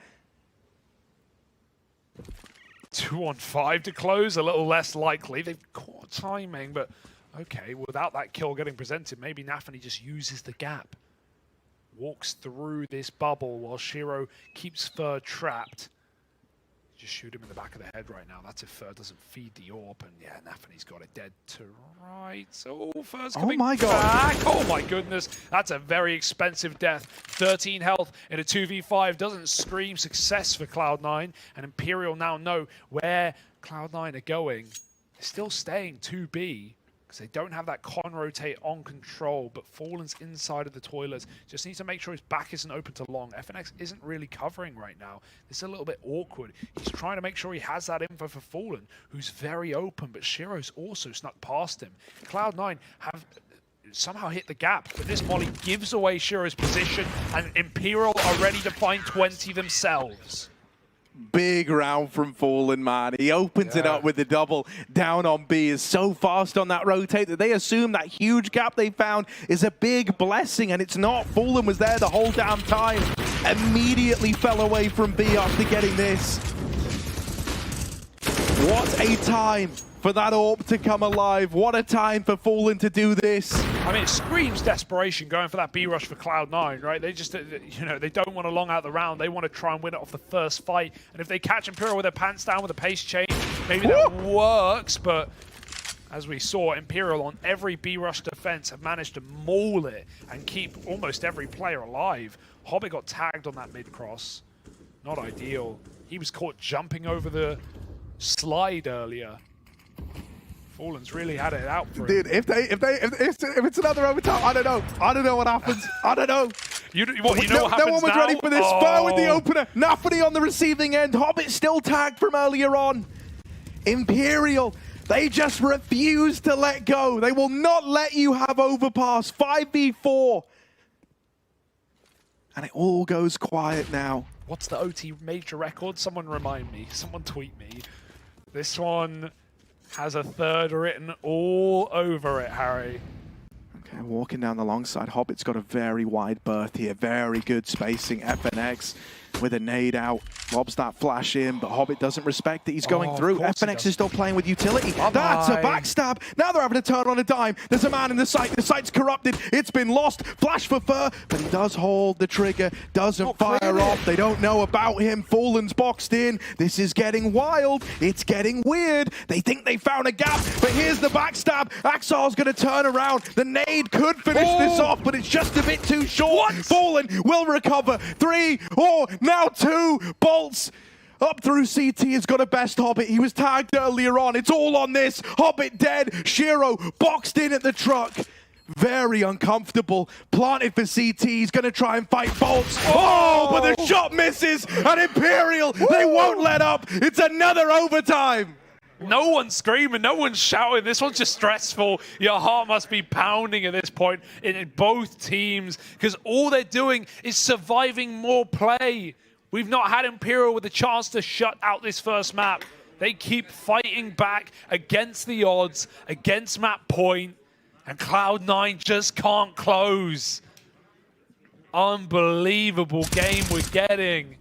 2-on-5 to close, a little less likely. They've caught timing, but okay, without that kill getting presented, maybe Nafany just uses the gap. Walks through this bubble while Shiro keeps Fur trapped. just shoot him in the back of the head right now. That's if Fur doesn't feed the AWP, and yeah, Nafany's got it dead to right. So Fur's coming
my God.
back. Oh my goodness, that's a very expensive death. 13 health in a 2v5 doesn't scream success for Cloud9, and Imperial now know where Cloud9 are going. They're still staying 2B. They don't have that con rotate on control, but Fallen's inside of the toilets. Just needs to make sure his back isn't open to long. FNX isn't really covering right now. It's a little bit awkward. He's trying to make sure he has that info for Fallen, who's very open, but Shiro's also snuck past him. Cloud9 have somehow hit the gap, but this molly gives away Shiro's position, and Imperial are ready to find 20 themselves.
Big round from Fallen, man. He opens it up with the double. Down on B is so fast on that rotate that they assume that huge gap they found is a big blessing, and it's not. Fallen was there the whole damn time. Immediately fell away from B after getting this. What a time for that AWP to come alive. What a time for Fallen to do this.
I mean, it screams desperation going for that B rush for Cloud9, right? They just, you know, they don't want to long out the round. They want to try and win it off the first fight. And if they catch Imperial with their pants down with a pace change, maybe that works. But as we saw, Imperial on every B rush defense have managed to maul it and keep almost every player alive. Hobbit got tagged on that mid cross. Not ideal. He was caught jumping over the slide earlier. Fallen's really had it out for him.
Dude, if it's another overtime, I don't know. I don't know what happens. I don't know.
You know what happens
no one was
now?
ready for this. Fur with the opener. Nafany on the receiving end. Hobbit still tagged from earlier on. Imperial, they just refuse to let go. They will not let you have Overpass. 5v4. And it all goes quiet now.
What's the OT major record? Someone remind me. Someone tweet me. This one has a third written all over it, Harry.
Okay, walking down the long side. Hobbit's got a very wide berth here. Very good spacing. FNX with a nade out. Lobs that flash in, but Hobbit doesn't respect it. He's going through. FNX is still playing with utility. That's a backstab. Now they're having to turn on a dime. There's a man in the site. The site's corrupted. It's been lost. Flash for Fur, but he does hold the trigger. Doesn't fire off. They don't know about him. Fallen's boxed in. This is getting wild. It's getting weird. They think they found a gap, but here's the backstab. Axar's going to turn around. The nade could finish this off, but it's just a bit too short. Fallen will recover. 3, now 2 bolts. Up through CT has got a best Hobbit. He was tagged earlier on. It's all on this. Hobbit dead. Shiro boxed in at the truck. Very uncomfortable. Planted for CT. He's going to try and fight bolts. Oh, but the shot misses. And Imperial, they won't let up. It's another overtime.
No one's screaming, no one's shouting. This one's just stressful. Your heart must be pounding at this point in both teams, because all they're doing is surviving more play. We've not had Imperial with a chance to shut out this first map. They keep fighting back against the odds, against map point, and Cloud9 just can't close. Unbelievable game we're getting.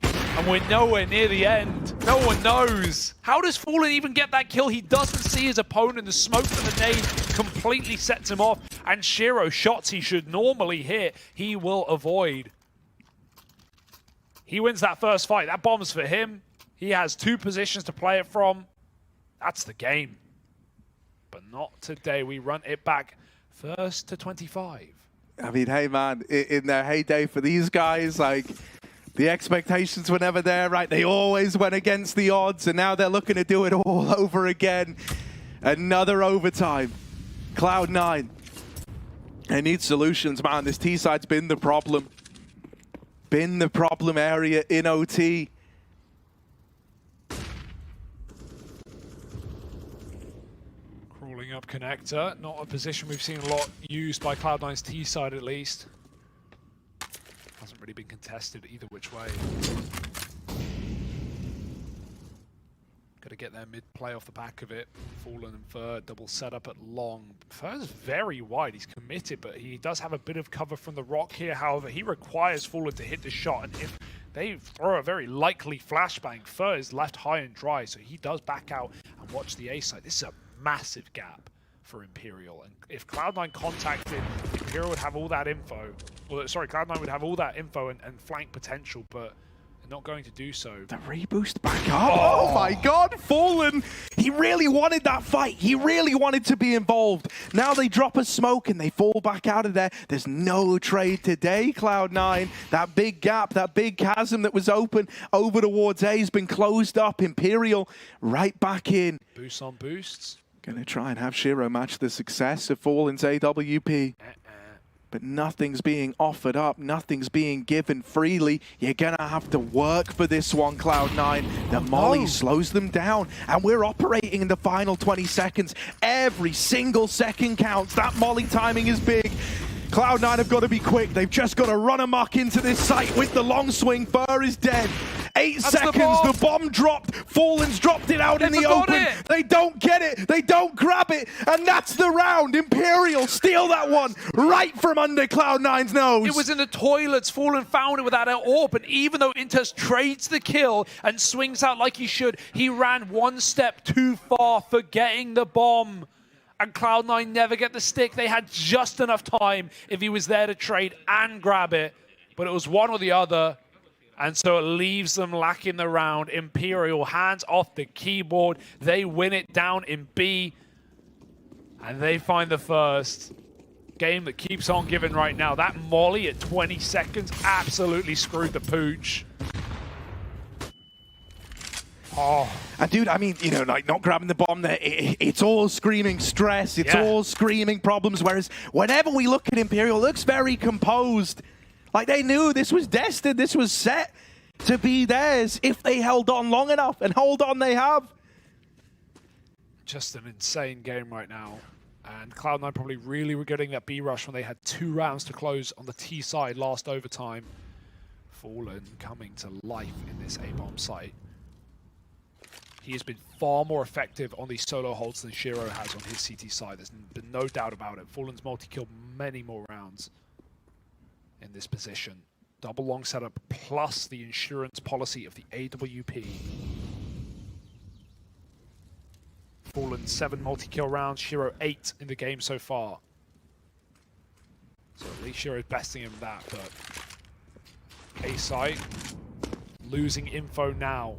And we're nowhere near the end. No one knows. How does Fallen even get that kill? He doesn't see his opponent. The smoke from the nade completely sets him off. And Shiro, shots he should normally hit, he will avoid. He wins that first fight. That bomb's for him. He has 2 positions to play it from. That's the game. But not today. We run it back first to 25.
I mean, hey, man, in their heyday for these guys, like, the expectations were never there, right? They always went against the odds, and now they're looking to do it all over again. Another overtime. Cloud9. They need solutions, man. This T-side's been the problem. Been the problem area in OT.
Crawling up connector. Not a position we've seen a lot used by Cloud9's T-side, at least. Hasn't really been contested either which way. Got to get their mid-play off the back of it. Fallen and Fur, double setup at long. Fur's very wide, he's committed, but he does have a bit of cover from the rock here. However, he requires Fallen to hit the shot, and if they throw a very likely flashbang, Fur is left high and dry, so he does back out and watch the A side. This is a massive gap for Imperial, and if Cloud9 contacted, Imperial would have all that info. Well, sorry, Cloud9 would have all that info and flank potential, but not going to do so.
The reboost back up. Oh my god, Fallen! He really wanted that fight. He really wanted to be involved. Now they drop a smoke and they fall back out of there. There's no trade today, Cloud9. That big gap, that big chasm that was open over towards A has been closed up. Imperial right back in.
Boosts on boosts.
Gonna try and have Shiro match the success of Fallen's AWP. But nothing's being offered up, nothing's being given freely. You're gonna have to work for this one, Cloud9. The Molly slows them down, and we're operating in the final 20 seconds. Every single second counts. That Molly timing is big. Cloud9 have got to be quick. They've just got to run amok into this site with the long swing. Fur is dead. 8 seconds, the bomb dropped. Fallen's dropped it out in the open. They don't get it. They don't grab it. And that's the round. Imperial steal that one right from under Cloud9's nose.
It was in the toilets. Fallen found it without an AWP. And even though Inters trades the kill and swings out like he should, he ran one step too far, forgetting the bomb. And Cloud9 never get the stick. They had just enough time if he was there to trade and grab it. But it was one or the other. And so it leaves them lacking the round. Imperial hands off the keyboard. They win it down in B. And they find the first. Game that keeps on giving right now. That Molly at 20 seconds absolutely screwed the pooch. Oh.
And dude, I mean, you know, like not grabbing the bomb there, it's all screaming stress, it's all screaming problems, whereas whenever we look at Imperial, it looks very composed. Like they knew this was destined, this was set to be theirs if they held on long enough, and hold on they have.
Just an insane game right now. And Cloud9 probably really were getting that B rush when they had 2 rounds to close on the T side last overtime. Fallen coming to life in this A-bomb site. He has been far more effective on these solo holds than Shiro has on his CT side. There's been no doubt about it. Fallen's multi-killed many more rounds in this position. Double long setup plus the insurance policy of the AWP. Fallen 7 multi-kill rounds, Shiro 8 in the game so far. So at least Shiro's besting him that, but A site losing info now.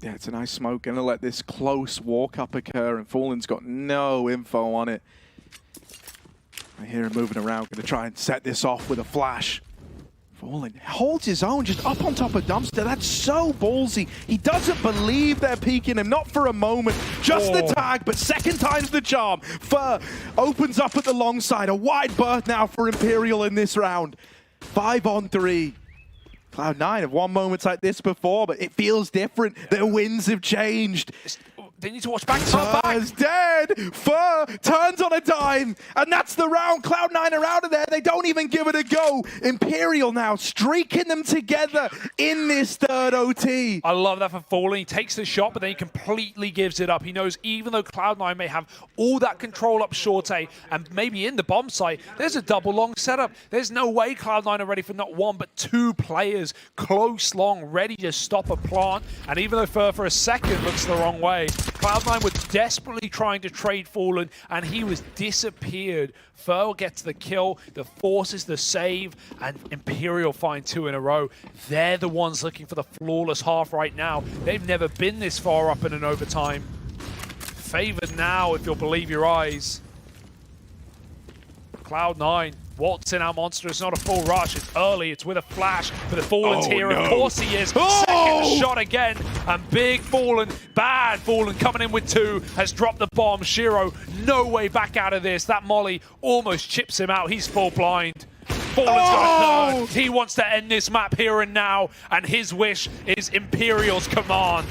Yeah, it's a nice smoke. Gonna let this close walk-up occur, and Fallen's got no info on it. I hear him moving around, gonna try and set this off with a flash. Fallen holds his own, just up on top of Dumpster. That's so ballsy. He doesn't believe they're peeking him, not for a moment. Just the tag, but second time's the charm. Fur opens up at the long side. A wide berth now for Imperial in this round. 5 on 3. Cloud9 have won moments like this before, but it feels different. Their wins have changed.
They need to watch back.
Fur's dead. Fur turns on a dime, and that's the round. Cloud9 are out of there. They don't even give it a go. Imperial now streaking them together in this third OT.
I love that for Fallen. He takes the shot, but then he completely gives it up. He knows even though Cloud9 may have all that control up short A and maybe in the bomb site, there's a double long setup. There's no way Cloud9 are ready for not 1 but 2 players close long, ready to stop a plant. And even though Fur for a second looks the wrong way, Cloud9 were desperately trying to trade Fallen, and he was disappeared. Fur gets the kill, the forces the save, and Imperial find 2 in a row. They're the ones looking for the flawless half right now. They've never been this far up in an overtime. Favored now, if you'll believe your eyes. Cloud9 waltz in our monster. It's not a full rush. It's early. It's with a flash for the Fallen's here. No. Of course he is. Second shot again. And big Fallen, bad Fallen coming in with 2. Has dropped the bomb. Shiro, no way back out of this. That Molly almost chips him out. He's full blind. Fallen's got a third. He wants to end this map here and now. And his wish is Imperial's command.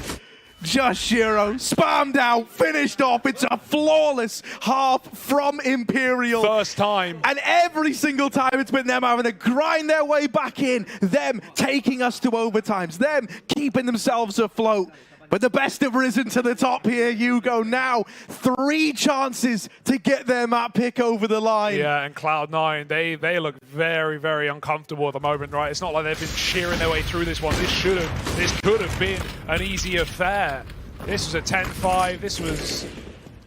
Just Shiro, spammed out, finished off. It's a flawless half from Imperial.
First time.
And every single time it's been them having to grind their way back in, them taking us to overtimes, them keeping themselves afloat. But the best have risen to the top here, Hugo. Now 3 chances to get their map pick over the line.
Yeah, and Cloud9, they look very, very uncomfortable at the moment, right? It's not like they've been shearing their way through this one. This could have been an easy affair. This was a 10-5. This was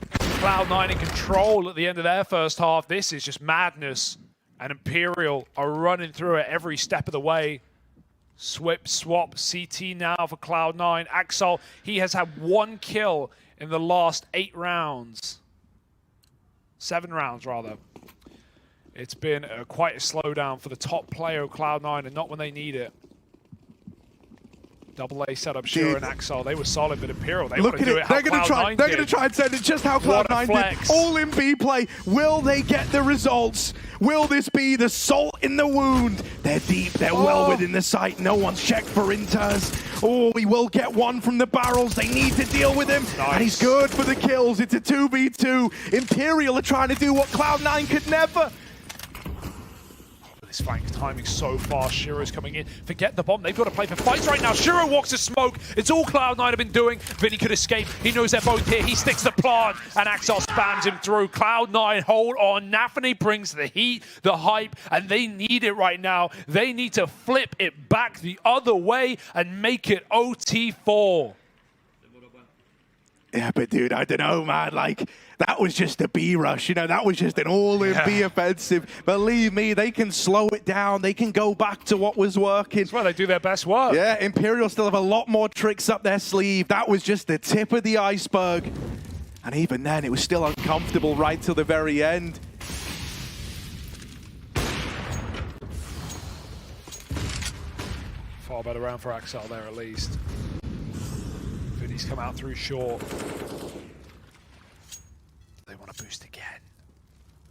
Cloud9 in control at the end of their first half. This is just madness. And Imperial are running through it every step of the way. Swip, swap, CT now for Cloud9. Axel, he has had 1 kill in the last 8 rounds. 7 rounds, rather. It's been quite a slowdown for the top player of Cloud9, and not when they need it. Double A setup, Shira and Axel, they were solid, but Imperial, they want to do it how
They're going to try and send it just how Cloud9 did. All in B play. Will they get the results? Will this be the salt in the wound? They're deep, they're well within the site. No one's checked for inters. Oh, we will get one from the barrels. They need to deal with him. Nice. And he's good for the kills. It's a 2v2. Imperial are trying to do what Cloud9 could never.
This flank timing so fast. Shiro's coming in. Forget the bomb. They've got to play for fights right now. Shiro walks to smoke. It's all Cloud9 have been doing. Vinny could escape. He knows they're both here. He sticks the plant, and Axel spams him through. Cloud9 hold on. Nafany brings the heat, the hype, and they need it right now. They need to flip it back the other way and make it OT4.
Yeah, but dude, I don't know, man. Like, that was just a B rush, you know, that was just an all-in B offensive. Believe me, they can slow it down. They can go back to what was working.
That's why they do their best work.
Yeah, Imperial still have a lot more tricks up their sleeve. That was just the tip of the iceberg. And even then, it was still uncomfortable right till the very end.
Far better round for Axel there, at least. Vinny's come out through short. They want to boost again.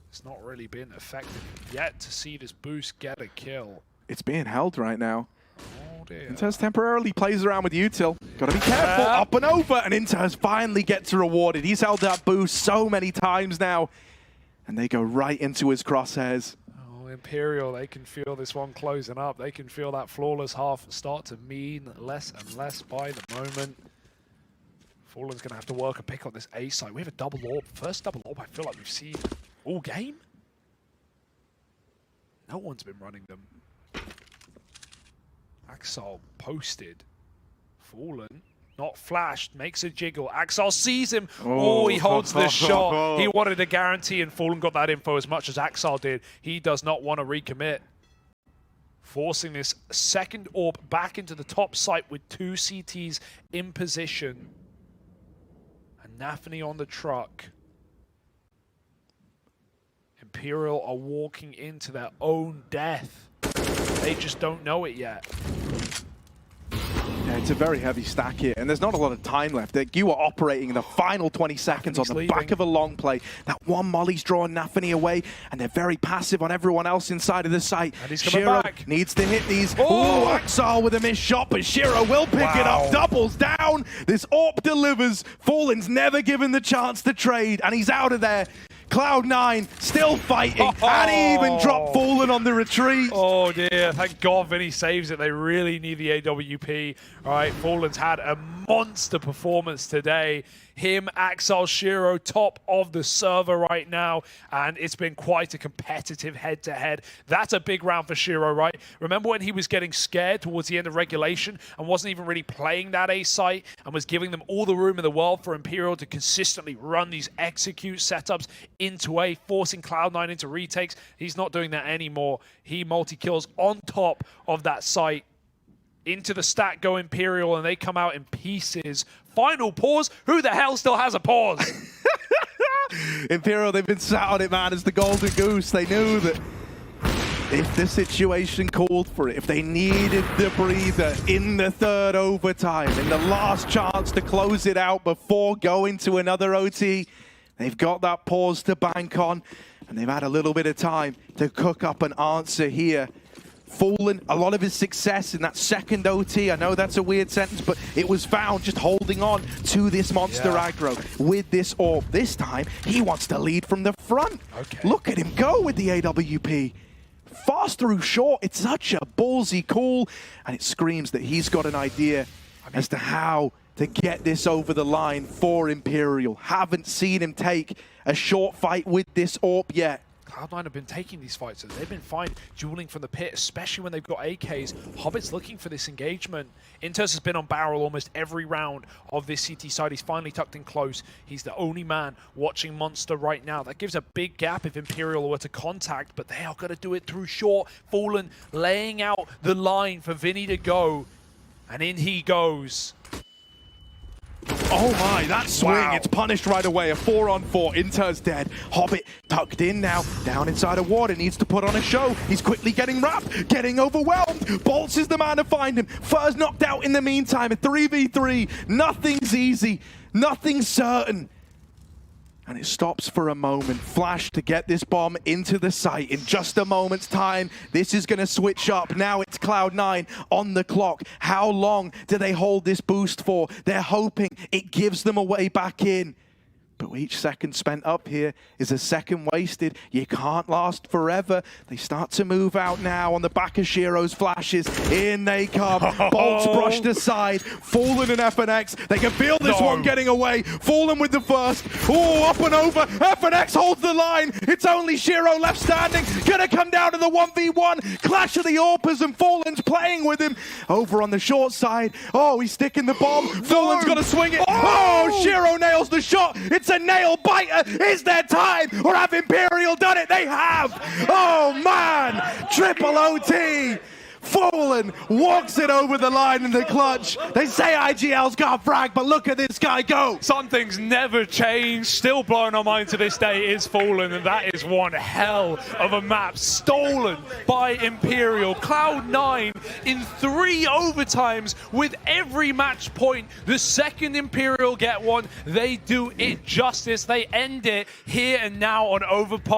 It's not really been effective yet to see this boost get a kill.
It's being held right now.
Oh dear.
Inters temporarily plays around with util. Gotta be careful, up and over, and Inters finally gets rewarded. He's held that boost so many times now, and they go right into his crosshairs.
Oh, Imperial, they can feel this one closing up. They can feel that flawless half start to mean less and less by the moment. Fallen's going to have to work a pick on this A side. We have a double orb. First double orb I feel like we've seen all game. No one's been running them. Axel posted. Fallen, not flashed, makes a jiggle. Axel sees him. Oh, he holds this shot. He wanted a guarantee, and Fallen got that info as much as Axel did. He does not want to recommit. Forcing this second orb back into the top site with 2 CTs in position. Nafany on the truck. Imperial are walking into their own death. They just don't know it yet.
Yeah, it's a very heavy stack here, and there's not a lot of time left. You are operating in the final 20 seconds on the back of a long play. That one molly's drawing Nafany away, and they're very passive on everyone else inside of the site.
And he's coming back.
Needs to hit these. Oh, Axel with a missed shot, but Shiro will pick it up. Doubles down. This AWP delivers. Fallen's never given the chance to trade, and he's out of there. Cloud9 still fighting, and he even dropped Fallen on the retreat.
Oh dear, thank God Vinny saves it. They really need the AWP. All right, Fallen's had a monster performance today. Him, Axel, Shiro, top of the server right now, and it's been quite a competitive head-to-head. That's a big round for Shiro, right? Remember when he was getting scared towards the end of regulation and wasn't even really playing that A site and was giving them all the room in the world for Imperial to consistently run these execute setups into A, forcing Cloud9 into retakes? He's not doing that anymore. He multi-kills on top of that site. Into the stack go Imperial, and they come out in pieces. Final pause. Who the hell still has a pause?
Imperial, they've been sat on it, man, as the golden goose. They knew that if the situation called for it, if they needed the breather in the third overtime, in the last chance to close it out before going to another OT, they've got that pause to bank on, and they've had a little bit of time to cook up an answer here. Fallen, a lot of his success in that second OT, I know that's a weird sentence, but it was found just holding on to this monster aggro with this orb. This time, he wants to lead from the front.
Okay.
Look at him go with the AWP. Fast through short, it's such a ballsy call, and it screams that he's got an idea as to how to get this over the line for Imperial. Haven't seen him take a short fight with this orb yet.
Cloud9 have been taking these fights, so they've been fine dueling from the pit, especially when they've got AKs. Hobbit's looking for this engagement. Intus has been on barrel almost every round of this CT side. He's finally tucked in close. He's the only man watching Monster right now. That gives a big gap if Imperial were to contact, but they are going to do it through short. Fallen laying out the line for Vinny to go, and in he goes.
Oh my, that swing,
Wow.
It's punished right away. A 4-on-4, Inter's dead. Hobbit tucked in now, down inside of water, needs to put on a show. He's quickly getting wrapped, getting overwhelmed. Bolts is the man to find him. Fur's knocked out in the meantime, a 3v3. Nothing's easy, nothing's certain. And it stops for a moment. Flash to get this bomb into the site in just a moment's time. This is going to switch up. Now it's Cloud9 on the clock. How long do they hold this boost for? They're hoping it gives them a way back in. But each second spent up here is a second wasted. You can't last forever. They start to move out now on the back of Shiro's flashes. In they come. Bolts brushed aside. Fallen and FNX. They can feel this one getting away. Fallen with the first. Oh, up and over. FNX holds the line. It's only Shiro left standing. Gonna come down to the 1v1. Clash of the Orpas and Fallen's playing with him. Over on the short side. Oh, he's sticking the bomb. Fallen's gonna swing it. Oh, Shiro nails the shot. It's a nail biter. Is there time? Or have Imperial done it? They have. Oh man, triple OT. Fallen walks it over the line in the clutch. They say IGL's got frag, but look at this guy go.
Some things never change. Still blowing our mind to this day is Fallen, and that is one hell of a map stolen by Imperial. Cloud9 in 3 overtimes with every match point. The second Imperial get one, they do it justice. They end it here and now on Overpass.